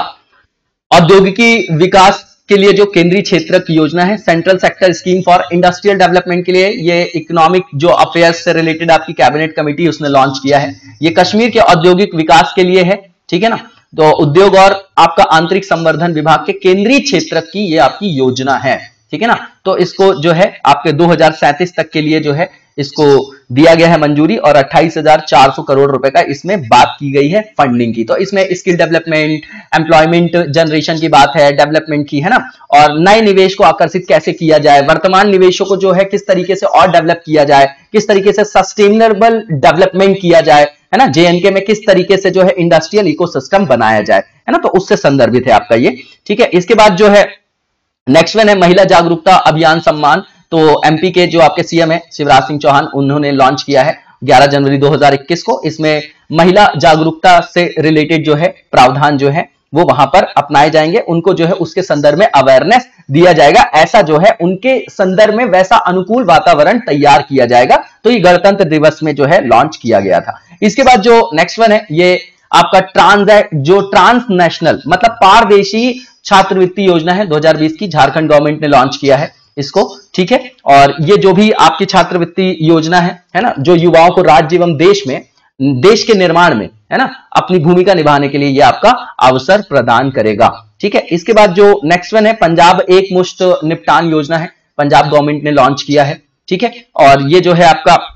[SPEAKER 3] औद्योगिकी विकास के लिए जो केंद्रीय क्षेत्र की योजना है, central sector scheme for industrial development के लिए, ये इकोनॉमिक जो अफेयर्स से रिलेटेड आपकी कैबिनेट कमेटी उसने लॉन्च किया है। ये कश्मीर के औद्योगिक विकास के लिए है, ठीक है ना। तो उद्योग और आपका आंतरिक संवर्धन विभाग के केंद्रीय क्षेत्र की ये आपकी योजना है, ठीक है ना। तो इसको जो है आपके 2037 तक के लिए जो है इसको दिया गया है मंजूरी, और 28,400 करोड़ रुपए का इसमें बात की गई है फंडिंग की। तो इसमें स्किल डेवलपमेंट, एम्प्लॉयमेंट जनरेशन की बात है, डेवलपमेंट की, है ना। और नए निवेश को आकर्षित कैसे किया जाए, वर्तमान निवेशों को जो है किस तरीके से और डेवलप किया जाए, किस तरीके से सस्टेनेबल डेवलपमेंट किया जाए, है ना। जेएनके में किस तरीके से जो है इंडस्ट्रियल इकोसिस्टम बनाया जाए, है ना। तो उससे संदर्भित है आपका ये, ठीक है। इसके बाद जो है नेक्स्ट वन है महिला जागरूकता अभियान सम्मान। तो एमपी के जो आपके सीएम है शिवराज सिंह चौहान, उन्होंने लॉन्च किया है 11 जनवरी 2021 को। इसमें महिला जागरूकता से रिलेटेड जो है प्रावधान जो है वो वहां पर अपनाए जाएंगे, उनको जो है उसके संदर्भ में अवेयरनेस दिया जाएगा, ऐसा जो है उनके संदर्भ में वैसा अनुकूल वातावरण तैयार किया जाएगा। तो ये गणतंत्र दिवस में जो है लॉन्च किया गया था। इसके बाद जो नेक्स्ट वन है, ये आपका ट्रांसनेशनल मतलब पारदेशी छात्रवृत्ति योजना है 2020 की, झारखंड गवर्नमेंट ने लॉन्च किया है इसको, ठीक है। और ये जो भी आपकी छात्रवृत्ति योजना है ना, जो युवाओं को राज्य एवं देश के निर्माण में, है ना, अपनी भूमिका निभाने के लिए ये आपका अवसर प्रदान करेगा, ठीक है। इसके बाद जो नेक्स्ट वन है पंजाब एक मुश्त निपटान योजना है, पंजाब गवर्नमेंट ने लॉन्च किया है, ठीक है। और ये जो है आपका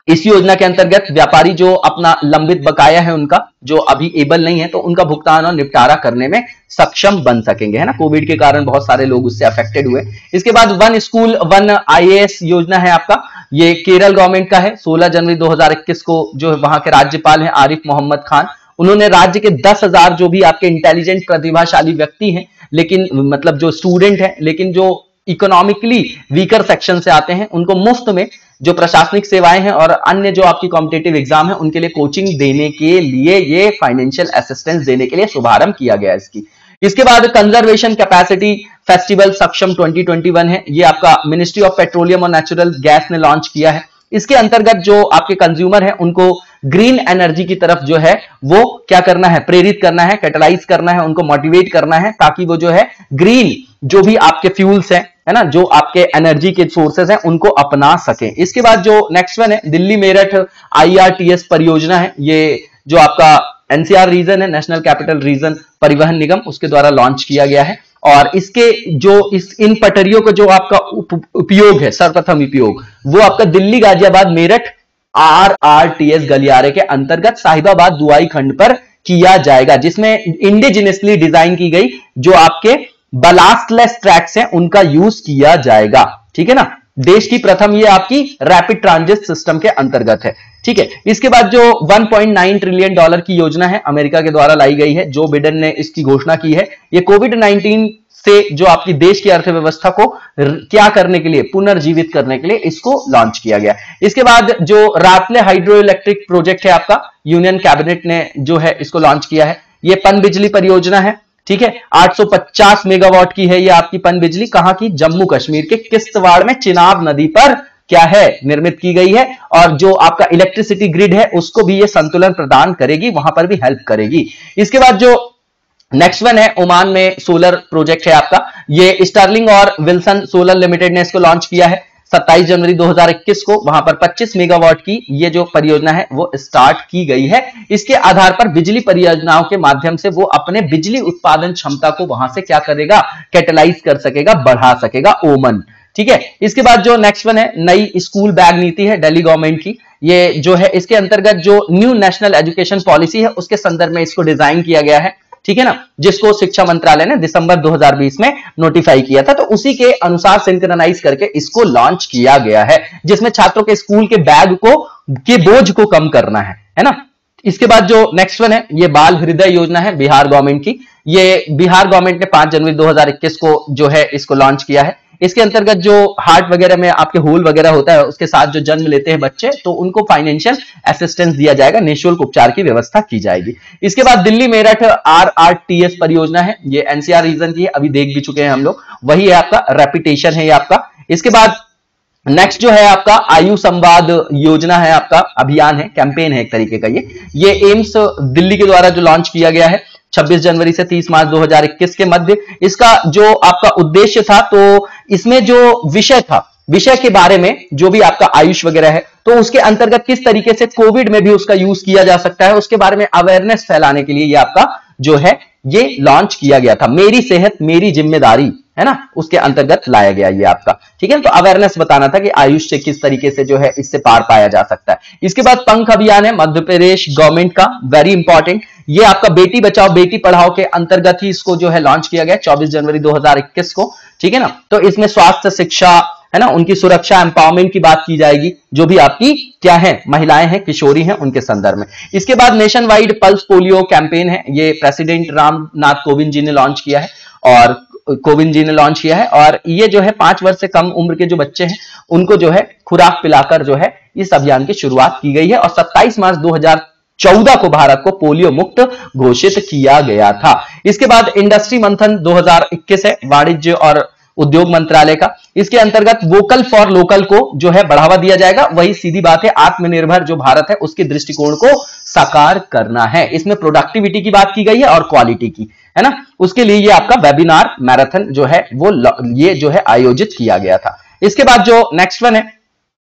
[SPEAKER 3] इस योजना के अंतर्गत व्यापारी जो अपना लंबित बकाया है उनका, जो अभी एबल नहीं है, तो उनका भुगतान और निपटारा करने में सक्षम बन सकेंगे, है ना। कोविड के कारण बहुत सारे लोग उससे अफेक्टेड हुए। इसके बाद वन स्कूल वन आईएएस योजना है आपका, ये केरल गवर्नमेंट का है। 16 जनवरी 2021 को जो वहां के राज्यपाल हैं आरिफ मोहम्मद खान, उन्होंने राज्य के 10,000 जो भी आपके इंटेलिजेंट प्रतिभाशाली व्यक्ति हैं, लेकिन मतलब जो स्टूडेंट हैं, लेकिन जो इकोनॉमिकली वीकर सेक्शन से आते हैं, उनको मुफ्त में जो प्रशासनिक सेवाएं हैं और अन्य जो आपकी कॉम्पिटिटिव एग्जाम है उनके लिए कोचिंग देने के लिए ये फाइनेंशियल असिस्टेंस देने के लिए शुभारंभ किया गया इसकी। इसके बाद कंजर्वेशन कैपेसिटी फेस्टिवल सक्षम 2021 है, ये आपका मिनिस्ट्री ऑफ पेट्रोलियम और नेचुरल गैस ने लॉन्च किया है। इसके अंतर्गत जो आपके कंज्यूमर है उनको ग्रीन एनर्जी की तरफ जो है वो क्या करना है, प्रेरित करना है, कैटलाइज करना है, उनको मोटिवेट करना है, ताकि वो जो है ग्रीन जो भी आपके फ्यूल्स हैं, है ना, जो आपके एनर्जी के सोर्सेज हैं उनको अपना सकें। इसके बाद जो नेक्स्ट वन है दिल्ली मेरठ आईआरटीएस परियोजना है, ये जो आपका एनसीआर रीजन है, नेशनल कैपिटल रीजन परिवहन निगम, उसके द्वारा लॉन्च किया गया है। और इसके जो इन पटरियों का जो आपका उपयोग है, सर्वप्रथम उपयोग वो आपका दिल्ली गाजियाबाद मेरठ आरआरटीएस गलियारे के अंतर्गत साहिबाबाद दुआई खंड पर किया जाएगा, जिसमें इंडिजिनियसली डिजाइन की गई जो आपके बलास्टलेस ट्रैक्स हैं उनका यूज किया जाएगा, ठीक है ना। देश की प्रथम ये आपकी रैपिड ट्रांजिट सिस्टम के अंतर्गत है, ठीक है। इसके बाद जो 1.9 ट्रिलियन डॉलर की योजना है अमेरिका के द्वारा लाई गई है, जो बिडेन ने इसकी घोषणा की है, ये कोविड-19 से जो आपकी देश की अर्थव्यवस्था को क्या करने के लिए, पुनर्जीवित करने के लिए इसको लॉन्च किया गया। इसके बाद जो रातले हाइड्रो इलेक्ट्रिक प्रोजेक्ट है आपका, यूनियन कैबिनेट ने जो है इसको लॉन्च किया है। ये पन बिजली परियोजना है, ठीक है, 850 मेगावाट की है ये आपकी पन बिजली, कहां की, जम्मू कश्मीर के किश्तवाड़ में चिनाब नदी पर क्या है, निर्मित की गई है। और जो आपका इलेक्ट्रिसिटी ग्रिड है उसको भी ये संतुलन प्रदान करेगी, वहां पर भी हेल्प करेगी। इसके बाद जो नेक्स्ट वन है ओमान में सोलर प्रोजेक्ट है आपका, ये स्टर्लिंग और विल्सन सोलर लिमिटेड ने इसको लॉन्च किया है 27 जनवरी 2021 को। वहां पर 25 मेगावाट की ये जो परियोजना है वो स्टार्ट की गई है। इसके आधार पर बिजली परियोजनाओं के माध्यम से वो अपने बिजली उत्पादन क्षमता को वहां से क्या करेगा, कैटलाइज कर सकेगा, बढ़ा सकेगा ओमन, ठीक है। इसके बाद जो नेक्स्ट वन है नई स्कूल बैग नीति है दिल्ली गवर्नमेंट की, ये जो है इसके अंतर्गत जो न्यू नेशनल एजुकेशन पॉलिसी है उसके संदर्भ में इसको डिजाइन किया गया है, ठीक है ना, जिसको शिक्षा मंत्रालय ने दिसंबर 2020 में नोटिफाई किया था। तो उसी के अनुसार सिंक्रनाइज करके इसको लॉन्च किया गया है, जिसमें छात्रों के स्कूल के बैग के बोझ को कम करना है ना। इसके बाद जो नेक्स्ट वन है, ये बाल हृदय योजना है बिहार गवर्नमेंट की। ये बिहार गवर्नमेंट ने 5 जनवरी 2021 को जो है इसको लॉन्च किया है। इसके अंतर्गत जो हार्ट वगैरह में आपके होल वगैरह होता है, उसके साथ जो जन्म लेते हैं बच्चे, तो उनको फाइनेंशियल असिस्टेंस दिया जाएगा, निःशुल्क उपचार की व्यवस्था की जाएगी। इसके बाद दिल्ली मेरठ RRTS परियोजना है, ये NCR रीजन की है, अभी देख भी चुके हैं हम लोग, वही है आपका, रेपिटेशन है ये आपका। इसके बाद नेक्स्ट जो है आपका आयु संवाद योजना है, आपका अभियान है, कैंपेन है एक तरीके का। ये एम्स दिल्ली के द्वारा जो लॉन्च किया गया है 26 जनवरी से 30 मार्च 2021 के मध्य। इसका जो आपका उद्देश्य था, तो इसमें जो विषय के बारे में जो भी आपका आयुष वगैरह है, तो उसके अंतर्गत किस तरीके से कोविड में भी उसका यूज किया जा सकता है, उसके बारे में अवेयरनेस फैलाने के लिए ये आपका जो है ये लॉन्च किया गया था। मेरी सेहत मेरी जिम्मेदारी है ना, उसके अंतर्गत लाया गया ये आपका, ठीक है। तो अवेयरनेस बताना था कि आयुष से किस तरीके से जो है इससे पार पाया जा सकता है। इसके बाद पंख अभियान है मध्य प्रदेश गवर्नमेंट का, वेरी इंपॉर्टेंट। ये आपका बेटी बचाओ बेटी पढ़ाओ के अंतर्गत ही इसको जो है लॉन्च किया गया 24 जनवरी 2021 को, ठीक है ना। तो इसमें स्वास्थ्य, शिक्षा है ना, उनकी सुरक्षा, एम्पावरमेंट की बात की जाएगी, जो भी आपकी क्या है महिलाएं हैं, किशोरी हैं, उनके संदर्भ में। इसके बाद nation wide pulse polio campaign है, ये प्रेसिडेंट रामनाथ कोविंद जी ने लॉन्च किया है, और ये जो है 5 वर्ष से कम उम्र के जो बच्चे हैं उनको जो है खुराक पिलाकर जो है इस अभियान की शुरुआत की गई है। और 27 मार्च 2014 को भारत को पोलियो मुक्त घोषित किया गया था। इसके बाद इंडस्ट्री मंथन 2021 है, वाणिज्य और उद्योग मंत्रालय का। इसके अंतर्गत वोकल फॉर लोकल को जो है बढ़ावा दिया जाएगा। वही सीधी बात है, आत्मनिर्भर जो भारत है उसके दृष्टिकोण को साकार करना है। इसमें प्रोडक्टिविटी की बात की गई है और क्वालिटी की, है ना। उसके लिए ये आपका वेबिनार मैराथन जो है वो ये जो है आयोजित किया गया था। इसके बाद जो नेक्स्ट वन है,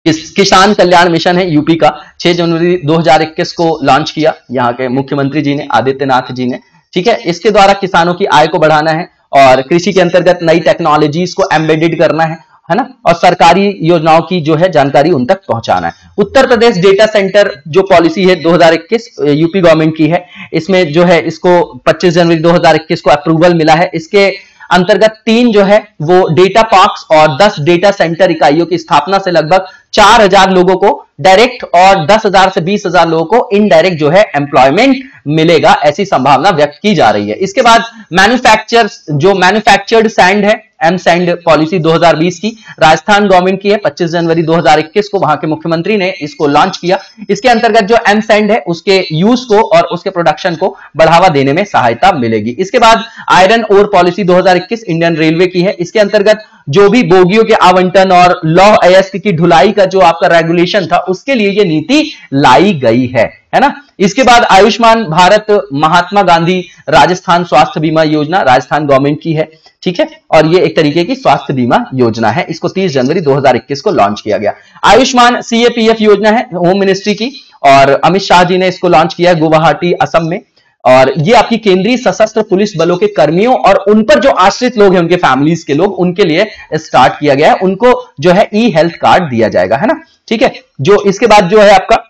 [SPEAKER 3] किसान कल्याण मिशन है यूपी का, 6 जनवरी 2021 को लॉन्च किया यहाँ के मुख्यमंत्री जी ने, आदित्यनाथ जी ने, ठीक है। इसके द्वारा किसानों की आय को बढ़ाना है और कृषि के अंतर्गत नई टेक्नोलॉजीज को एम्बेडेड करना है ना, और सरकारी योजनाओं की जो है जानकारी उन तक पहुंचाना है। उत्तर प्रदेश डेटा सेंटर जो पॉलिसी है 2021 यूपी गवर्नमेंट की है, इसमें जो है इसको 25 जनवरी 2021 को अप्रूवल मिला है। इसके अंतर्गत 3 जो है वो डेटा पार्क्स और 10 डेटा सेंटर इकाइयों की स्थापना से लगभग 4000 लोगों को डायरेक्ट और 10,000 से 20,000 लोगों को इनडायरेक्ट जो है एम्प्लॉयमेंट मिलेगा, ऐसी संभावना व्यक्त की जा रही है। इसके बाद मैन्युफैक्चर्ड सैंड है, एम सैंड पॉलिसी 2020 की, राजस्थान गवर्नमेंट की है, 25 जनवरी 2021 को वहां के मुख्यमंत्री ने इसको लॉन्च किया। इसके अंतर्गत जो एम सैंड है उसके यूज को और उसके प्रोडक्शन को बढ़ावा देने में सहायता मिलेगी। इसके बाद iron ore policy 2021 Indian railway की है। इसके अंतर्गत जो भी बोगियों के आवंटन और लौह अयस्क की ढुलाई का जो आपका रेगुलेशन था उसके लिए ये नीति लाई गई है ना। इसके बाद आयुष्मान भारत महात्मा गांधी राजस्थान स्वास्थ्य बीमा योजना राजस्थान गवर्नमेंट की है, ठीक है, और ये एक तरीके की स्वास्थ्य बीमा योजना है। इसको 30 जनवरी 2021 को लॉन्च किया गया। आयुष्मान CAPF योजना है होम मिनिस्ट्री की, और अमित शाह जी ने इसको लॉन्च किया गुवाहाटी असम में। और ये आपकी केंद्रीय सशस्त्र पुलिस बलों के कर्मियों और उन पर जो आश्रित लोग हैं, उनके फैमिलीज के लोग, उनके लिए स्टार्ट किया गया है। उनको जो है ई-हेल्थ कार्ड दिया जाएगा, है ना, ठीक है। जो इसके बाद जो है आपका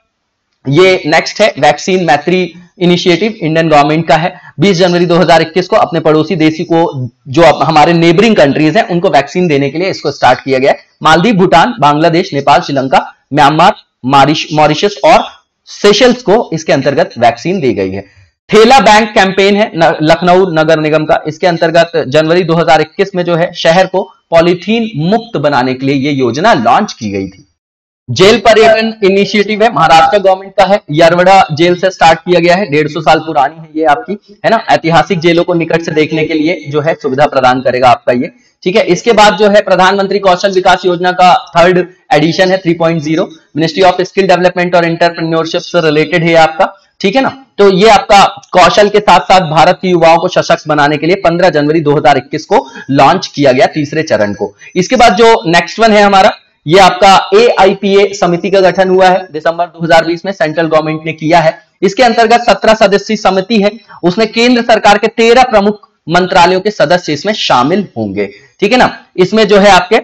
[SPEAKER 3] ये नेक्स्ट है वैक्सीन मैत्री इनिशिएटिव इंडियन गवर्नमेंट का है। 20 जनवरी 2021 को अपने पड़ोसी देशी को जो हमारे नेबरिंग कंट्रीज हैं उनको वैक्सीन देने के लिए इसको स्टार्ट किया गया है। मालदीव, भूटान, बांग्लादेश, नेपाल, श्रीलंका, म्यांमार, मॉरिशस और सेशल्स को इसके अंतर्गत वैक्सीन दी गई है। ठेला बैंक कैंपेन है लखनऊ नगर निगम का। इसके अंतर्गत जनवरी 2021 में जो है शहर को पॉलीथीन मुक्त बनाने के लिए ये योजना लॉन्च की गई थी। जेल पर्यटन इनिशिएटिव है, महाराष्ट्र गवर्नमेंट का है, यरवड़ा जेल से स्टार्ट किया गया है, 150 साल पुरानी है ये आपकी, है ना। ऐतिहासिक जेलों को निकट से देखने के लिए जो है सुविधा प्रदान करेगा आपका ये, ठीक है। इसके बाद जो है प्रधानमंत्री कौशल विकास योजना का 3rd एडिशन है 3.0, मिनिस्ट्री ऑफ स्किल डेवलपमेंट और एंटरप्रेन्योरशिप से रिलेटेड है आपका, ठीक है ना। तो ये आपका कौशल के साथ साथ भारत के युवाओं को सशक्त बनाने के लिए 15 जनवरी 2021 को लॉन्च किया गया 3रे चरण को। इसके बाद जो नेक्स्ट वन है हमारा, ये आपका AIPA समिति का गठन हुआ है दिसंबर 2020 में, सेंट्रल गवर्नमेंट ने किया है। इसके अंतर्गत 17 सदस्यीय समिति है, उसमें केंद्र सरकार के 13 प्रमुख मंत्रालयों के सदस्य इसमें शामिल होंगे, ठीक है ना। इसमें जो है आपके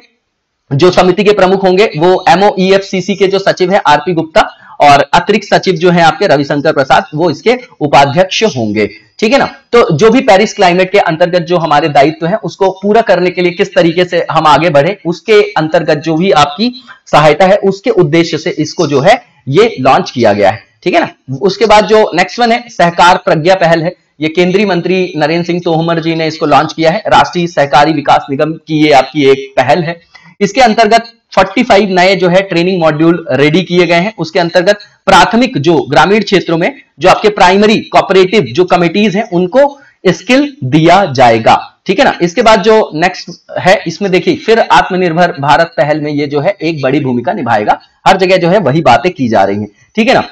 [SPEAKER 3] जो समिति के प्रमुख होंगे वो MOEFCC के जो सचिव है RP गुप्ता, और अतिरिक्त सचिव जो है आपके रविशंकर प्रसाद, वो इसके उपाध्यक्ष होंगे, ठीक है ना। तो जो भी पेरिस क्लाइमेट के अंतर्गत जो हमारे दायित्व है उसको पूरा करने के लिए किस तरीके से हम आगे बढ़े, उसके अंतर्गत जो भी आपकी सहायता है उसके उद्देश्य से इसको जो है ये लॉन्च किया गया है, ठीक है ना। उसके बाद जो नेक्स्ट वन है सहकार प्रज्ञा पहल है, ये केंद्रीय मंत्री नरेंद्र सिंह तोमर जी ने इसको लॉन्च किया है। राष्ट्रीय सहकारी विकास निगम की ये आपकी एक पहल है। इसके अंतर्गत 45 नए जो है ट्रेनिंग मॉड्यूल रेडी किए गए हैं। उसके अंतर्गत प्राथमिक जो ग्रामीण क्षेत्रों में जो आपके प्राइमरी कोऑपरेटिव जो कमिटीज हैं उनको स्किल दिया जाएगा, ठीक है ना। इसके बाद जो नेक्स्ट है इसमें देखिए फिर आत्मनिर्भर भारत पहल में ये जो है एक बड़ी भूमिका निभाएगा। हर जगह जो है वही बातें की जा रही हैं, ठीक है ना।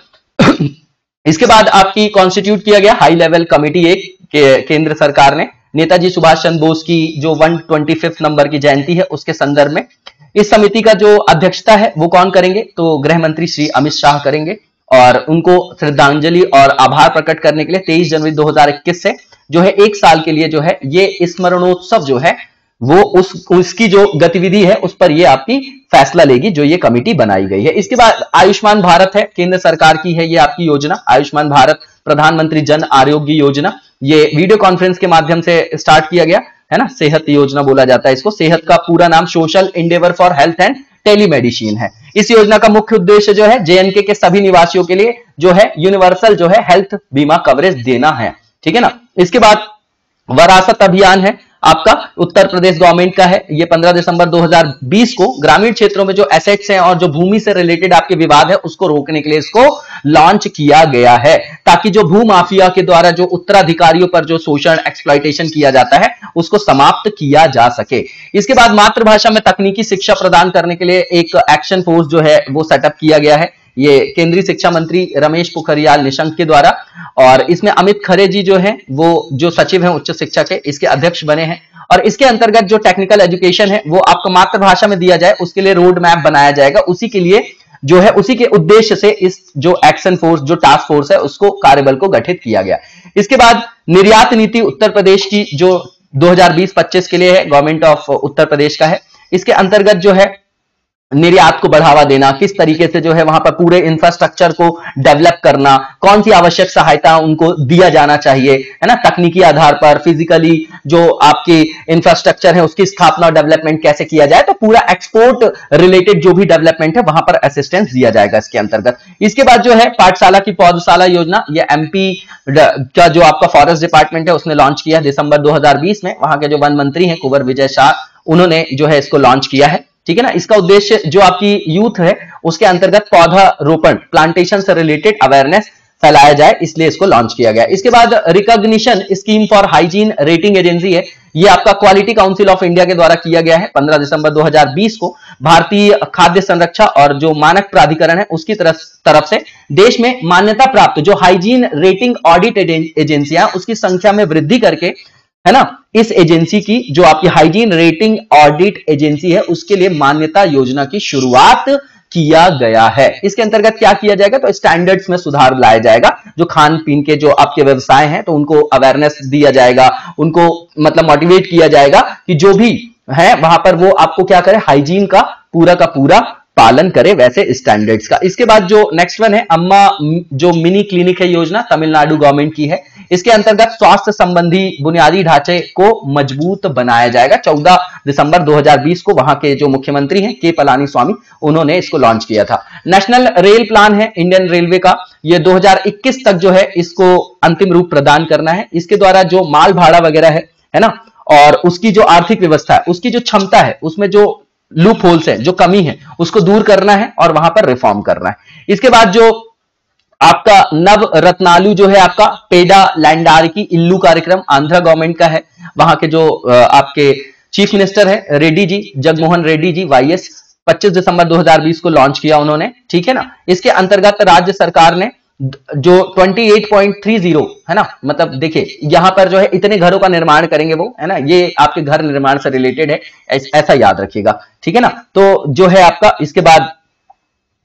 [SPEAKER 3] इसके बाद आपकी कॉन्स्टिट्यूट किया गया हाई लेवल कमेटी एक केंद्र सरकार ने नेताजी सुभाष चंद्र बोस की जो 125 नंबर की जयंती है उसके संदर्भ में। इस समिति का जो अध्यक्षता है वो कौन करेंगे, तो गृह मंत्री श्री अमित शाह करेंगे और उनको श्रद्धांजलि और आभार प्रकट करने के लिए 23 जनवरी 2021 से जो है एक साल के लिए जो है ये स्मरणोत्सव जो है वो उसकी जो गतिविधि है उस पर ये आपकी फैसला लेगी जो ये कमेटी बनाई गई है। इसके बाद आयुष्मान भारत है, केंद्र सरकार की है ये आपकी योजना आयुष्मान भारत प्रधानमंत्री जन आरोग्य योजना। ये वीडियो कॉन्फ्रेंस के माध्यम से स्टार्ट किया गया है ना। सेहत योजना बोला जाता है इसको। सेहत का पूरा नाम social Endeavour for health and telemedicine है। इस योजना का मुख्य उद्देश्य जो है जेएनके के सभी निवासियों के लिए जो है यूनिवर्सल जो है हेल्थ बीमा कवरेज देना है, ठीक है ना। इसके बाद वरासत अभियान है आपका उत्तर प्रदेश गवर्नमेंट का है। ये 15 दिसंबर 2020 को ग्रामीण क्षेत्रों में जो एसेट्स हैं और जो भूमि से रिलेटेड आपके विवाद है उसको रोकने के लिए इसको लॉन्च किया गया है, ताकि जो भू माफिया के द्वारा जो उत्तराधिकारियों पर जो शोषण एक्सप्लॉइटेशन किया जाता है उसको समाप्त किया जा सके। इसके बाद मातृभाषा में तकनीकी शिक्षा प्रदान करने के लिए एक एक्शन फोर्स जो है वो सेटअप किया गया है, ये केंद्रीय शिक्षा मंत्री रमेश पोखरियाल निशंक के द्वारा। और इसमें अमित खरे जी जो है वो जो सचिव हैं उच्च शिक्षा के इसके अध्यक्ष बने हैं। और इसके अंतर्गत जो टेक्निकल एजुकेशन है वो आपको मातृभाषा में दिया जाए उसके लिए रोड मैप बनाया जाएगा। उसी के लिए जो है उसी के उद्देश्य से इस जो एक्शन फोर्स जो टास्क फोर्स है उसको कार्यबल को गठित किया गया। इसके बाद निर्यात नीति उत्तर प्रदेश की जो 2020-25 के लिए है, गवर्नमेंट ऑफ उत्तर प्रदेश का है। इसके अंतर्गत जो है निर्यात को बढ़ावा देना, किस तरीके से जो है वहां पर पूरे इंफ्रास्ट्रक्चर को डेवलप करना, कौन सी आवश्यक सहायता उनको दिया जाना चाहिए, है ना। तकनीकी आधार पर फिजिकली जो आपकी इंफ्रास्ट्रक्चर है उसकी स्थापना और डेवलपमेंट कैसे किया जाए, तो पूरा एक्सपोर्ट रिलेटेड जो भी डेवलपमेंट है वहां पर असिस्टेंस दिया जाएगा इसके अंतर्गत। इसके बाद जो है पाठशाला की पौधशाला योजना, ये एमपी का जो आपका फॉरेस्ट डिपार्टमेंट है उसने लॉन्च किया दिसंबर 2020 में। वहां के जो वन मंत्री हैं कुंवर विजय शाह, उन्होंने जो है इसको लॉन्च किया है, ठीक है ना। इसका उद्देश्य जो आपकी यूथ है उसके अंतर्गत पौधा रोपण प्लांटेशन से रिलेटेड अवेयरनेस फैलाया जाए, इसलिए इसको लॉन्च किया गया। इसके बाद recognition scheme for hygiene rating agency है, ये आपका क्वालिटी काउंसिल ऑफ इंडिया के द्वारा किया गया है 15 दिसंबर 2020 को। भारतीय खाद्य संरक्षा और जो मानक प्राधिकरण है उसकी तरफ से देश में मान्यता प्राप्त जो हाइजीन रेटिंग ऑडिट एजेंसियां उसकी संख्या में वृद्धि करके, है ना, इस एजेंसी की जो आपकी हाइजीन रेटिंग ऑडिट एजेंसी है उसके लिए मान्यता योजना की शुरुआत किया गया है। इसके अंतर्गत क्या किया जाएगा, तो स्टैंडर्ड्स में सुधार लाया जाएगा। जो खान पीन के जो आपके व्यवसाय हैं तो उनको अवेयरनेस दिया जाएगा, उनको मतलब मोटिवेट किया जाएगा कि जो भी है वहां पर वो आपको क्या करे, हाइजीन का पूरा पालन करे वैसे स्टैंडर्ड्स का। इसके बाद जो नेक्स्ट वन है अम्मा जो मिनी क्लिनिक है योजना, तमिलनाडु गवर्नमेंट की है। इसके अंतर्गत स्वास्थ्य संबंधी बुनियादी ढांचे को मजबूत बनाया जाएगा। 14 दिसंबर 2020 को वहां के जो मुख्यमंत्री हैं के पलानीस्वामी, उन्होंने इसको लॉन्च किया था। नेशनल रेल प्लान है इंडियन रेलवे का, ये 2021 तक जो है इसको अंतिम रूप प्रदान करना है। इसके द्वारा जो माल भाड़ा वगैरह है ना, और उसकी जो आर्थिक व्यवस्था है उसकी जो क्षमता है उसमें जो लूप होल्स है, जो कमी है, उसको दूर करना है और वहां पर रिफॉर्म करना है। इसके बाद जो आपका नव रत्नालु जो है आपका पेडा लैंडार की इल्लू कार्यक्रम आंध्र गवर्नमेंट का है। वहां के जो आपके चीफ मिनिस्टर है रेड्डी जी, जगमोहन रेड्डी जी वाईएस, 25 दिसंबर 2020 को लॉन्च किया उन्होंने, ठीक है ना। इसके अंतर्गत राज्य सरकार ने जो 28.30 है ना, मतलब देखिए यहां पर जो है इतने घरों का निर्माण करेंगे वो, है ना, ये आपके घर निर्माण से रिलेटेड है, ऐसा याद रखिएगा, ठीक है ना। तो जो है आपका इसके बाद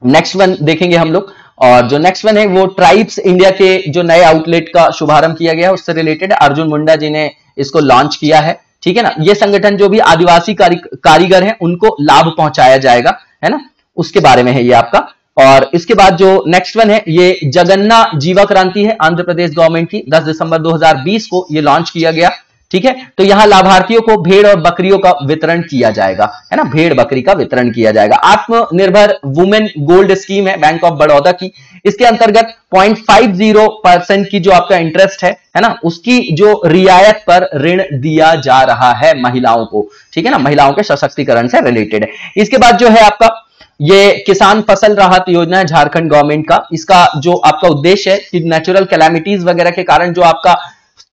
[SPEAKER 3] नेक्स्ट वन देखेंगे हम लोग, और जो नेक्स्ट वन है वो ट्राइब्स इंडिया के जो नए आउटलेट का शुभारंभ किया गया है उससे रिलेटेड अर्जुन मुंडा जी ने इसको लॉन्च किया है, ठीक है ना। ये संगठन जो भी आदिवासी कारीगर हैं उनको लाभ पहुंचाया जाएगा, है ना, उसके बारे में है ये आपका। और इसके बाद जो नेक्स्ट वन है ये जगन्ना जीवा क्रांति है, आंध्र प्रदेश गवर्नमेंट की, 10 दिसंबर 2020 को ये लॉन्च किया गया। ठीक है, तो यहां लाभार्थियों को भेड़ और बकरियों का वितरण किया जाएगा, है ना, भेड़ बकरी का वितरण किया जाएगा। आत्मनिर्भर वुमेन गोल्ड स्कीम है बैंक ऑफ बड़ौदा की, इसके अंतर्गत 0.50% की जो आपका इंटरेस्ट है ना, उसकी जो रियायत पर ऋण दिया जा रहा है महिलाओं को। ठीक है ना, महिलाओं के सशक्तिकरण से रिलेटेड है। इसके बाद जो है आपका ये किसान फसल राहत योजना है झारखंड गवर्नमेंट का। इसका जो आपका उद्देश्य है कि नेचुरल कैलामिटीज वगैरह के कारण जो आपका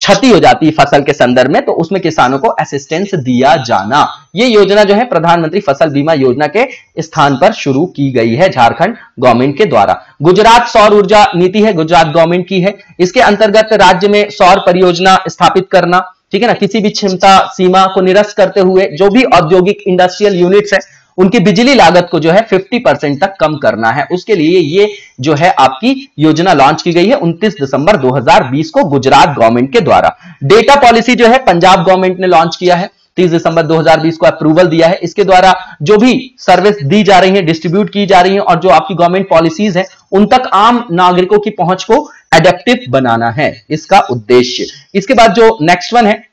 [SPEAKER 3] क्षति हो जाती है फसल के संदर्भ में, तो उसमें किसानों को असिस्टेंस दिया जाना। ये योजना जो है प्रधानमंत्री फसल बीमा योजना के स्थान पर शुरू की गई है झारखंड गवर्नमेंट के द्वारा। गुजरात सौर ऊर्जा नीति है, गुजरात गवर्नमेंट की है। इसके अंतर्गत राज्य में सौर परियोजना स्थापित करना, ठीक है ना, किसी भी क्षमता सीमा को निरस्त करते हुए जो भी औद्योगिक इंडस्ट्रियल यूनिट्स है उनकी बिजली लागत को जो है 50% तक कम करना है। उसके लिए ये जो है आपकी योजना लॉन्च की गई है 29 दिसंबर 2020 को गुजरात गवर्नमेंट के द्वारा। डेटा पॉलिसी जो है पंजाब गवर्नमेंट ने लॉन्च किया है, 30 दिसंबर 2020 को अप्रूवल दिया है। इसके द्वारा जो भी सर्विस दी जा रही है, डिस्ट्रीब्यूट की जा रही है और जो आपकी गवर्नमेंट पॉलिसीज है उन तक आम नागरिकों की पहुंच को एडेप्टिव बनाना है इसका उद्देश्य। इसके बाद जो नेक्स्ट वन है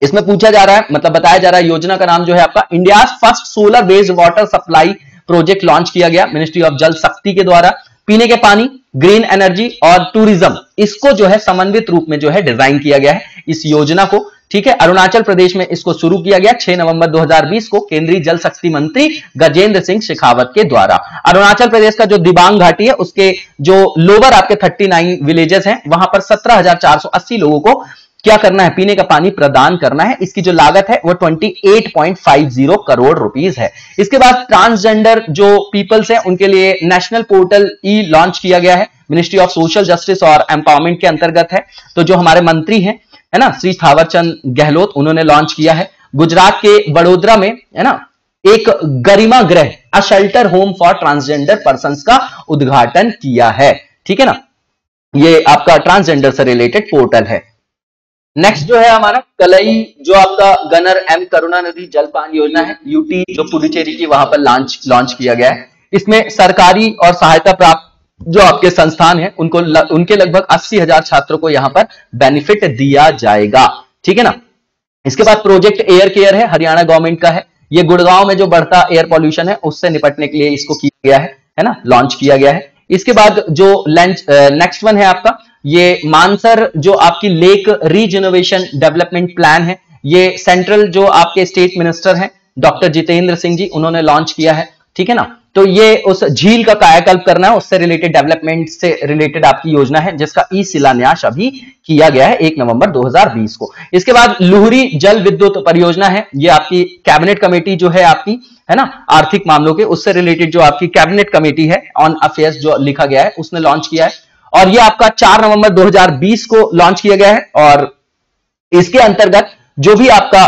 [SPEAKER 3] इसमें पूछा जा रहा है, मतलब बताया जा रहा है, योजना का नाम जो है आपका India first solar based water supply project launch किया गया मिनिस्ट्री ऑफ जल शक्ति के द्वारा। पीने के पानी, ग्रीन एनर्जी और टूरिज्म, इसको जो है समन्वित रूप में जो है डिजाइन किया गया है इस योजना को। ठीक है, अरुणाचल प्रदेश में इसको शुरू किया गया 6 नवंबर 2020 को केंद्रीय जल शक्ति मंत्री गजेंद्र सिंह शेखावत के द्वारा। अरुणाचल प्रदेश का जो दिबांग घाटी है उसके जो लोअर आपके 39 विलेजेस हैं वहां पर 17,480 लोगों को क्या करना है, पीने का पानी प्रदान करना है। इसकी जो लागत है वो 28.50 करोड़ रुपीस है। इसके बाद ट्रांसजेंडर जो पीपल्स हैं उनके लिए नेशनल पोर्टल ई लॉन्च किया गया है, मिनिस्ट्री ऑफ सोशल जस्टिस और एम्पावरमेंट के अंतर्गत है। तो जो हमारे मंत्री हैं है ना श्री थावरचंद गहलोत, उन्होंने लॉन्च किया है। गुजरात के वडोदरा में है ना एक गरिमा गृह a shelter home for transgender persons का उद्घाटन किया है। ठीक है ना, ये आपका ट्रांसजेंडर से रिलेटेड पोर्टल है। नेक्स्ट जो है हमारा कलई जो आपका गनर एम करुणानिधि जलपान योजना है, यूटी जो पुडुचेरी की वहां पर लॉन्च किया गया है। इसमें सरकारी और सहायता प्राप्त जो आपके संस्थान है उनको उनके लगभग 80,000 छात्रों को यहां पर बेनिफिट दिया जाएगा। ठीक है ना, इसके बाद प्रोजेक्ट एयर केयर है, हरियाणा गवर्नमेंट का है। ये गुड़गांव में जो बढ़ता एयर पॉल्यूशन है उससे निपटने के लिए इसको किया गया है ना, लॉन्च किया गया है। इसके बाद जो नेक्स्ट वन है आपका ये मानसर जो आपकी लेक रीजनोवेशन डेवलपमेंट प्लान है, ये सेंट्रल जो आपके स्टेट मिनिस्टर हैं डॉक्टर जितेंद्र सिंह जी, उन्होंने लॉन्च किया है। ठीक है ना, तो ये उस झील का कायाकल्प करना है, उससे रिलेटेड डेवलपमेंट से रिलेटेड आपकी योजना है जिसका ई शिलान्यास अभी किया गया है 1 नवंबर 2020 को। इसके बाद लुहरी जल विद्युत परियोजना है, ये आपकी कैबिनेट कमेटी जो है आपकी है ना आर्थिक मामलों के, उससे रिलेटेड जो आपकी कैबिनेट कमेटी है ऑन अफेयर्स जो लिखा गया है उसने लॉन्च किया है और ये आपका 4 नवंबर 2020 को लॉन्च किया गया है। और इसके अंतर्गत जो भी आपका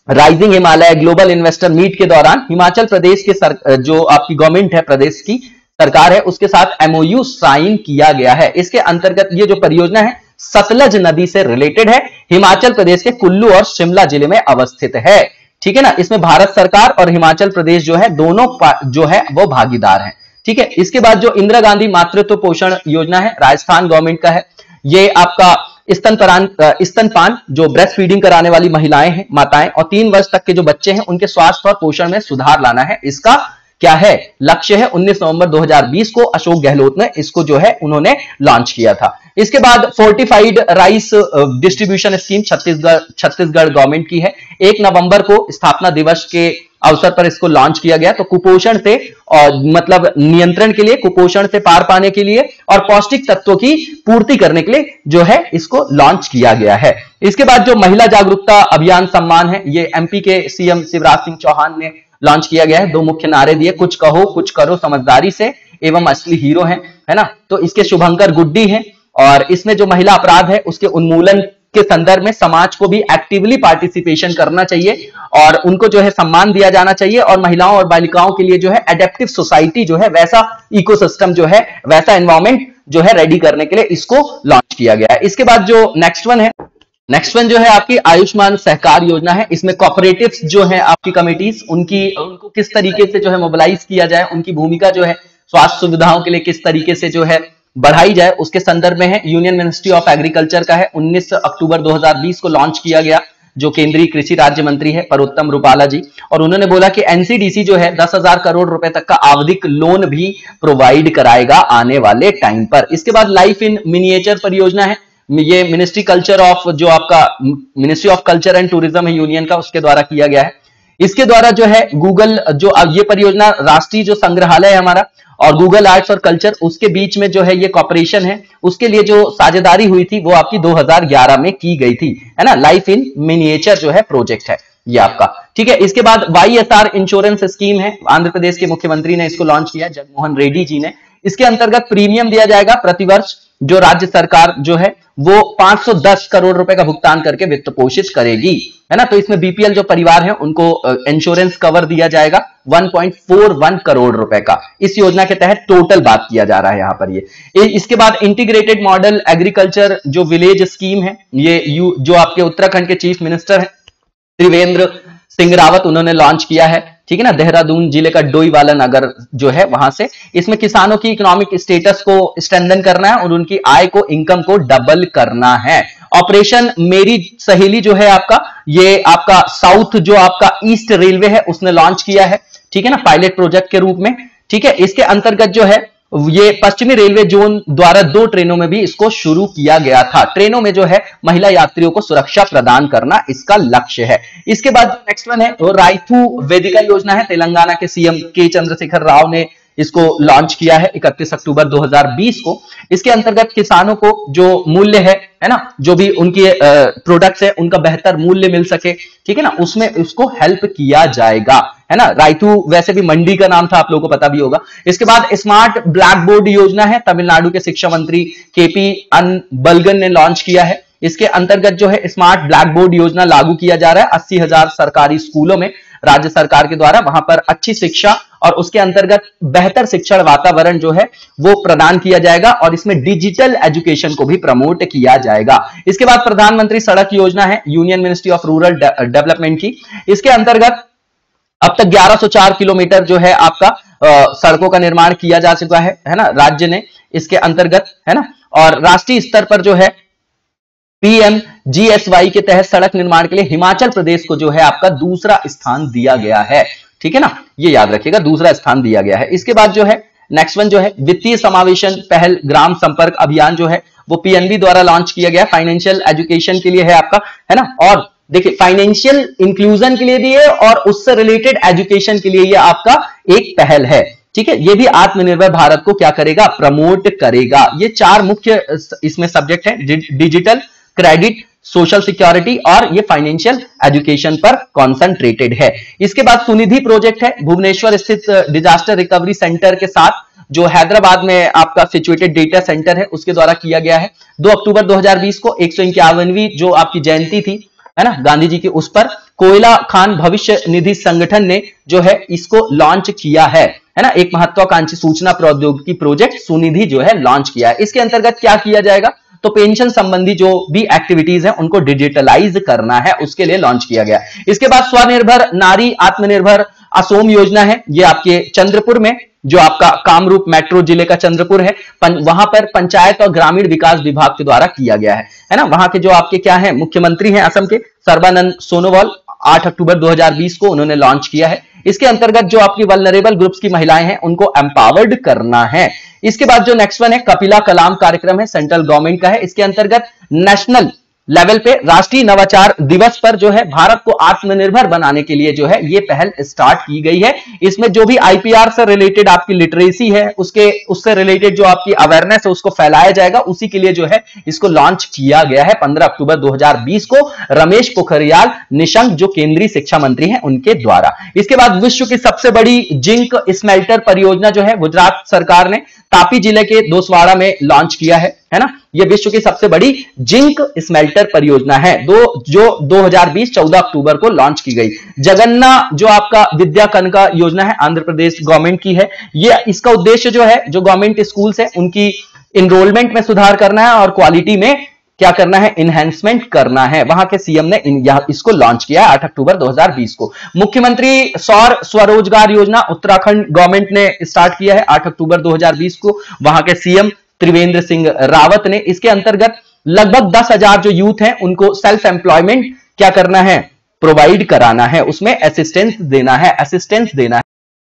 [SPEAKER 3] rising Himalaya global investor meet के दौरान हिमाचल प्रदेश के जो आपकी गवर्नमेंट है, प्रदेश की सरकार है, उसके साथ एमओयू साइन किया गया है। इसके अंतर्गत ये जो परियोजना है सतलज नदी से रिलेटेड है, हिमाचल प्रदेश के कुल्लू और शिमला जिले में अवस्थित है। ठीक है ना, इसमें भारत सरकार और हिमाचल प्रदेश जो है दोनों जो है वो भागीदार हैं। ठीक है, इसके बाद जो इंदिरा गांधी मातृत्व पोषण योजना है राजस्थान गवर्नमेंट का है, ये आपका स्तनपान जो ब्रेस्ट फीडिंग कराने वाली महिलाएं हैं, माताएं और 3 वर्ष तक के जो बच्चे हैं उनके स्वास्थ्य और पोषण में सुधार लाना है, इसका क्या है लक्ष्य है। 19 नवंबर 2020 को अशोक गहलोत ने इसको जो है उन्होंने लॉन्च किया था। इसके बाद fortified rice distribution scheme Chhattisgarh government की है, 1 नवंबर को स्थापना दिवस के अवसर पर इसको लॉन्च किया गया। तो कुपोषण से और मतलब नियंत्रण के लिए, कुपोषण से पार पाने के लिए और पौष्टिक तत्वों की पूर्ति करने के लिए जो है इसको लॉन्च किया गया है। इसके बाद जो महिला जागरूकता अभियान सम्मान है, ये एमपी के सीएम शिवराज सिंह चौहान ने लॉन्च किया गया है। 2 मुख्य नारे दिए, कुछ कहो कुछ करो समझदारी से एवं असली हीरो है ना। तो इसके शुभंकर गुड्डी हैं और इसमें जो महिला अपराध है उसके उन्मूलन के संदर्भ में समाज को भी एक्टिवली पार्टिसिपेशन करना चाहिए और उनको जो है सम्मान दिया जाना चाहिए और महिलाओं और बालिकाओं के लिए जो है एडेप्टिव सोसाइटी जो है वैसा इकोसिस्टम जो है वैसा एनवायरमेंट जो है रेडी करने के लिए इसको लॉन्च किया गया है। इसके बाद जो नेक्स्ट वन जो है आपकी आयुष्मान सहकार योजना है। इसमें कॉपरेटिव्स जो है आपकी कमिटीज उनको किस तरीके से जो है मोबिलाइज किया जाए, उनकी भूमिका जो है स्वास्थ्य सुविधाओं के लिए किस तरीके से जो है बढ़ाई जाए, उसके संदर्भ में है। यूनियन मिनिस्ट्री ऑफ एग्रीकल्चर का है, 19 अक्टूबर 2020 को लॉन्च किया गया, जो केंद्रीय कृषि राज्य मंत्री है पर्वतम रूपाला जी, और उन्होंने बोला कि एनसीडीसी जो है 10,000 करोड़ रुपए तक का आवधिक लोन भी प्रोवाइड कराएगा आने वाले टाइम पर। इसके बाद लाइफ इन मिनिएचर परियोजना है, ये ministry of culture and tourism है यूनियन का, उसके द्वारा किया गया है। इसके द्वारा जो है गूगल जो ये परियोजना राष्ट्रीय जो संग्रहालय है हमारा और गूगल आर्ट्स और कल्चर, उसके बीच में जो है ये कॉपरेशन है, उसके लिए जो साझेदारी हुई थी वो आपकी 2011 में की गई थी, है ना। लाइफ इन मिनिएचर जो है प्रोजेक्ट है ये आपका, ठीक है। इसके बाद YSR इंश्योरेंस स्कीम है, आंध्र प्रदेश के मुख्यमंत्री ने इसको लॉन्च किया, जगनमोहन रेड्डी जी ने। इसके अंतर्गत प्रीमियम दिया जाएगा प्रतिवर्ष, जो राज्य सरकार जो है वो 510 करोड़ रुपए का भुगतान करके वित्त पोषित करेगी, है ना। तो इसमें बीपीएल जो परिवार है उनको इंश्योरेंस कवर दिया जाएगा 1.41 करोड़ रुपए का, इस योजना के तहत टोटल बात किया जा रहा है यहां पर ये। इसके बाद इंटीग्रेटेड मॉडल एग्रीकल्चर जो विलेज स्कीम है, ये जो आपके उत्तराखंड के चीफ मिनिस्टर है त्रिवेंद्र सिंह रावत, उन्होंने लॉन्च किया है, ठीक है ना। देहरादून जिले का डोईवाला नगर जो है वहां से, इसमें किसानों की इकोनॉमिक स्टेटस को स्ट्रेंथन करना है और उनकी आय को, इनकम को डबल करना है। ऑपरेशन मेरी सहेली जो है आपका, ये आपका साउथ जो आपका ईस्ट रेलवे है उसने लॉन्च किया है, ठीक है ना, पायलट प्रोजेक्ट के रूप में, ठीक है। इसके अंतर्गत जो है ये पश्चिमी रेलवे जोन द्वारा 2 ट्रेनों में भी इसको शुरू किया गया था। ट्रेनों में जो है महिला यात्रियों को सुरक्षा प्रदान करना इसका लक्ष्य है। इसके बाद नेक्स्ट वन है वो रायथू वेदिका योजना है, तेलंगाना के सीएम के चंद्रशेखर राव ने इसको लॉन्च किया है 31 अक्टूबर 2020 को। इसके अंतर्गत किसानों को जो मूल्य है ना, जो भी उनके प्रोडक्ट्स है उनका बेहतर मूल्य मिल सके, ठीक है ना, उसमें उसको हेल्प किया जाएगा, है ना। रायथू वैसे भी मंडी का नाम था, आप लोगों को पता भी होगा। इसके बाद स्मार्ट ब्लैक बोर्ड योजना है, तमिलनाडु के शिक्षा मंत्री केपी अनबलगन ने लॉन्च किया है। इसके अंतर्गत जो है स्मार्ट ब्लैक बोर्ड योजना लागू किया जा रहा है 80,000 सरकारी स्कूलों में राज्य सरकार के द्वारा, वहां पर अच्छी शिक्षा और उसके अंतर्गत बेहतर शिक्षण वातावरण जो है वो प्रदान किया जाएगा और इसमें डिजिटल एजुकेशन को भी प्रमोट किया जाएगा। इसके बाद प्रधानमंत्री सड़क योजना है, union ministry of rural development की। इसके अंतर्गत अब तक 1104 किलोमीटर जो है आपका सड़कों का निर्माण किया जा चुका है ना, राज्य ने इसके अंतर्गत, है ना। और राष्ट्रीय स्तर पर जो है PMGSY के तहत सड़क निर्माण के लिए हिमाचल प्रदेश को जो है आपका दूसरा स्थान दिया गया है, ठीक है ना, ये याद रखिएगा, दूसरा स्थान दिया गया है। इसके बाद जो है नेक्स्ट वन जो है वित्तीय समावेशन पहल ग्राम संपर्क अभियान जो है वो PNB द्वारा लॉन्च किया गया, फाइनेंशियल एजुकेशन के लिए है आपका, है ना। और देखिए फाइनेंशियल इंक्लूजन के लिए भी है और उससे रिलेटेड एजुकेशन के लिए ये आपका एक पहल है, ठीक है। ये भी आत्मनिर्भर भारत को क्या करेगा, प्रमोट करेगा। ये 4 मुख्य इसमें सब्जेक्ट है, डिजिटल, क्रेडिट, सोशल सिक्योरिटी और ये फाइनेंशियल एजुकेशन पर कॉन्सेंट्रेटेड है। इसके बाद सुनिधि प्रोजेक्ट है, भुवनेश्वर स्थित डिजास्टर रिकवरी सेंटर के साथ जो हैदराबाद में आपका सिचुएटेड डेटा सेंटर है उसके द्वारा किया गया है। 2 अक्टूबर 2020 को 151वीं जो आपकी जयंती थी, है ना, गांधी जी की, उस पर कोयला खान भविष्य निधि संगठन ने जो है इसको लॉन्च किया है ना। एक महत्वाकांक्षी सूचना प्रौद्योगिकी प्रोजेक्ट सुनिधि जो है लॉन्च किया है। इसके अंतर्गत क्या किया जाएगा, तो पेंशन संबंधी जो भी एक्टिविटीज हैं उनको डिजिटलाइज करना है, उसके लिए लॉन्च किया गया। इसके बाद स्वनिर्भर नारी आत्मनिर्भर असोम योजना है, ये आपके चंद्रपुर में जो आपका कामरूप मेट्रो जिले का चंद्रपुर है, वहां पर पंचायत और ग्रामीण विकास विभाग के द्वारा किया गया है ना। वहां के जो आपके क्या है मुख्यमंत्री हैं असम के, सर्बानंद सोनोवाल, 8 अक्टूबर 2020 को उन्होंने लॉन्च किया है। इसके अंतर्गत जो आपकी वल्नरेबल ग्रुप्स की महिलाएं हैं उनको एम्पावर्ड करना है। इसके बाद जो नेक्स्ट वन है कपिला कलाम कार्यक्रम है, सेंट्रल गवर्नमेंट का है। इसके अंतर्गत नेशनल लेवल पे राष्ट्रीय नवाचार दिवस पर जो है भारत को आत्मनिर्भर बनाने के लिए जो है ये पहल स्टार्ट की गई है। इसमें जो भी IPR से रिलेटेड आपकी लिटरेसी है उससे रिलेटेड जो आपकी अवेयरनेस है उसको फैलाया जाएगा, उसी के लिए जो है इसको लॉन्च किया गया है 15 अक्टूबर 2020 को रमेश पोखरियाल निशंक जो केंद्रीय शिक्षा मंत्री हैं उनके द्वारा। इसके बाद विश्व की सबसे बड़ी जिंक स्मेल्टर परियोजना जो है गुजरात सरकार ने तापी जिले के दोसवाड़ा में लॉन्च किया है ना। यह विश्व की सबसे बड़ी जिंक स्मेल्टर परियोजना है जो 2020 14 अक्टूबर को लॉन्च की गई। जगन्ना जो आपका विद्या कनका योजना है, आंध्र प्रदेश गवर्नमेंट की है। ये इसका उद्देश्य जो है जो गवर्नमेंट स्कूल्स है उनकी इनरोलमेंट में सुधार करना है और क्वालिटी में क्या करना है, इनहेंसमेंट करना है। वहां के सीएम ने इसको लॉन्च किया 8 अक्टूबर 2020 को। मुख्यमंत्री सौर स्वरोजगार योजना उत्तराखंड गवर्नमेंट ने स्टार्ट किया है 8 अक्टूबर 2020 को, वहां के सीएम त्रिवेंद्र सिंह रावत ने। इसके अंतर्गत लगभग 10,000 जो यूथ हैं उनको सेल्फ एम्प्लॉयमेंट क्या करना है, प्रोवाइड कराना है, उसमें असिस्टेंस देना है।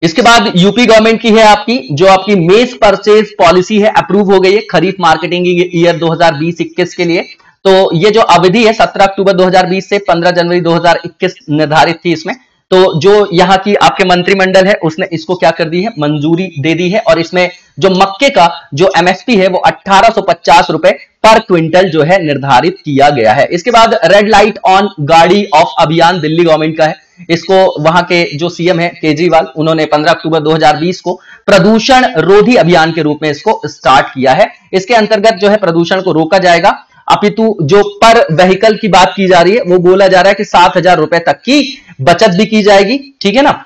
[SPEAKER 3] इसके बाद यूपी गवर्नमेंट की है आपकी जो आपकी मेस परचेज पॉलिसी है, अप्रूव हो गई है खरीफ मार्केटिंग ईयर 2020-21 के लिए। तो ये जो अवधि है 17 अक्टूबर 2020 से 15 जनवरी 2021 निर्धारित थी इसमें। तो जो यहाँ की आपके मंत्रिमंडल है उसने इसको क्या कर दी है, मंजूरी दे दी है। और इसमें जो मक्के का जो एमएसपी है वो 1850 रुपए पर क्विंटल जो है निर्धारित किया गया है। इसके बाद रेड लाइट ऑन गाड़ी ऑफ अभियान दिल्ली गवर्नमेंट का है। इसको वहां के जो सीएम है केजरीवाल, उन्होंने 15 अक्टूबर 2020 को प्रदूषण रोधी अभियान के रूप में इसको स्टार्ट किया है। इसके अंतर्गत जो है प्रदूषण को रोका जाएगा, अपितु जो पर व्हीकल की बात की जा रही है वो बोला जा रहा है कि 7,000 रुपए तक की बचत भी की जाएगी, ठीक है ना।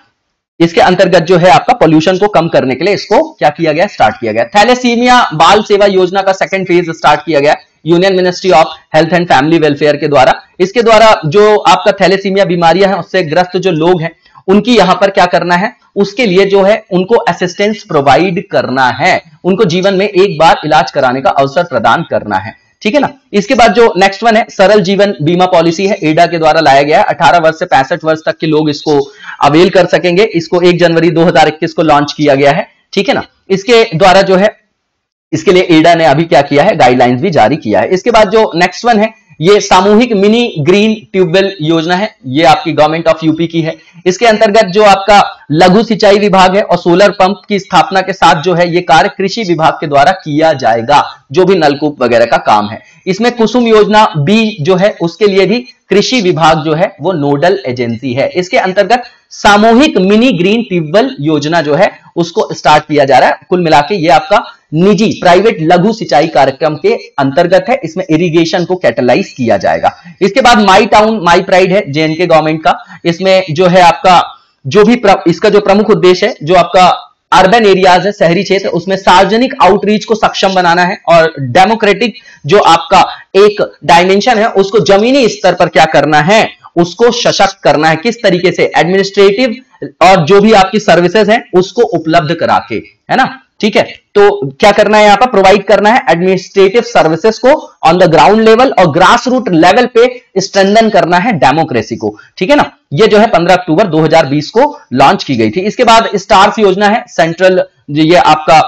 [SPEAKER 3] इसके अंतर्गत जो है आपका पोल्यूशन को कम करने के लिए इसको क्या किया गया, स्टार्ट किया गया। थैलेसीमिया बाल सेवा योजना का सेकंड फेज स्टार्ट किया गया union ministry of health and family welfare के द्वारा। इसके द्वारा जो आपका थैलेसीमिया बीमारियां हैं उससे ग्रस्त जो लोग हैं उनकी यहां पर क्या करना है, उसके लिए जो है उनको असिस्टेंस प्रोवाइड करना है, उनको जीवन में एक बार इलाज कराने का अवसर प्रदान करना है, ठीक है ना। इसके बाद जो नेक्स्ट वन है सरल जीवन बीमा पॉलिसी है, एडा के द्वारा लाया गया है। 18 वर्ष से 65 वर्ष तक के लोग इसको अवेल कर सकेंगे। इसको 1 जनवरी 2021 को लॉन्च किया गया है, ठीक है ना। इसके द्वारा जो है इसके लिए एडा ने अभी क्या किया है, गाइडलाइंस भी जारी किया है। इसके बाद जो नेक्स्ट वन है ये सामूहिक मिनी ग्रीन ट्यूबवेल योजना है, ये आपकी गवर्नमेंट ऑफ यूपी की है। इसके अंतर्गत जो आपका लघु सिंचाई विभाग है और सोलर पंप की स्थापना के साथ जो है ये कार्य कृषि विभाग के द्वारा किया जाएगा, जो भी नलकूप वगैरह का काम है। इसमें कुसुम योजना बी जो है उसके लिए भी कृषि विभाग जो है वो नोडल एजेंसी है। इसके अंतर्गत सामूहिक मिनी ग्रीन ट्यूबवेल योजना जो है उसको स्टार्ट किया जा रहा है। कुल मिला के ये आपका निजी प्राइवेट लघु सिंचाई कार्यक्रम के अंतर्गत है, इसमें इरिगेशन को कैटलाइज किया जाएगा। इसके बाद माई टाउन माई प्राइड है जेएनके गवर्नमेंट का। इसमें जो है आपका जो भी इसका जो प्रमुख उद्देश्य है, जो आपका अर्बन एरियाज है, शहरी क्षेत्र, उसमें सार्वजनिक आउटरीच को सक्षम बनाना है और डेमोक्रेटिक जो आपका एक डायमेंशन है उसको जमीनी स्तर पर क्या करना है, उसको सशक्त करना है। किस तरीके से, एडमिनिस्ट्रेटिव और जो भी आपकी सर्विसेज हैं उसको उपलब्ध करा के, है ना, ठीक है। तो क्या करना है, यहां पर प्रोवाइड करना है एडमिनिस्ट्रेटिव सर्विसेज को ऑन द ग्राउंड लेवल और ग्रास रूट लेवल पे स्ट्रेंथन करना है डेमोक्रेसी को, ठीक है ना। ये जो है 15 अक्टूबर 2020 को लॉन्च की गई थी। इसके बाद स्टार्स योजना है, सेंट्रल, ये आपका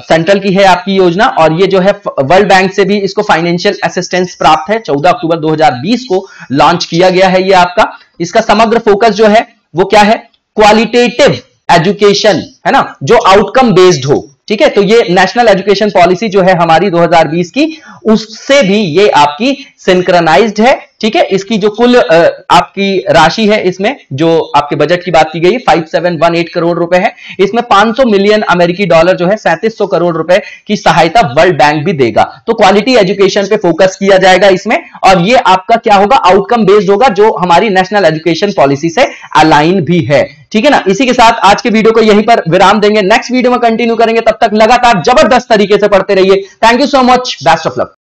[SPEAKER 3] सेंट्रल की है आपकी योजना, और ये जो है वर्ल्ड बैंक से भी इसको फाइनेंशियल असिस्टेंस प्राप्त है। 14 अक्टूबर 2020 को लॉन्च किया गया है ये आपका। इसका समग्र फोकस जो है वो क्या है, क्वालिटेटिव एजुकेशन, है ना, जो आउटकम बेस्ड हो, ठीक है। तो ये नेशनल एजुकेशन पॉलिसी जो है हमारी 2020 की, उससे भी ये आपकी सिंक्रोनाइज्ड है, ठीक है। इसकी जो कुल आपकी राशि है इसमें जो आपके बजट की बात की गई 5718 करोड़ रुपए है। इसमें 500 मिलियन अमेरिकी डॉलर जो है 3700 करोड़ रुपए की सहायता वर्ल्ड बैंक भी देगा। तो क्वालिटी एजुकेशन पे फोकस किया जाएगा इसमें, और ये आपका क्या होगा, आउटकम बेस्ड होगा, जो हमारी नेशनल एजुकेशन पॉलिसी से अलाइन भी है, ठीक है ना। इसी के साथ आज के वीडियो को यहीं पर विराम देंगे, नेक्स्ट वीडियो में कंटिन्यू करेंगे। तब तक लगातार जबरदस्त तरीके से पढ़ते रहिए। Thank you so much, best of luck.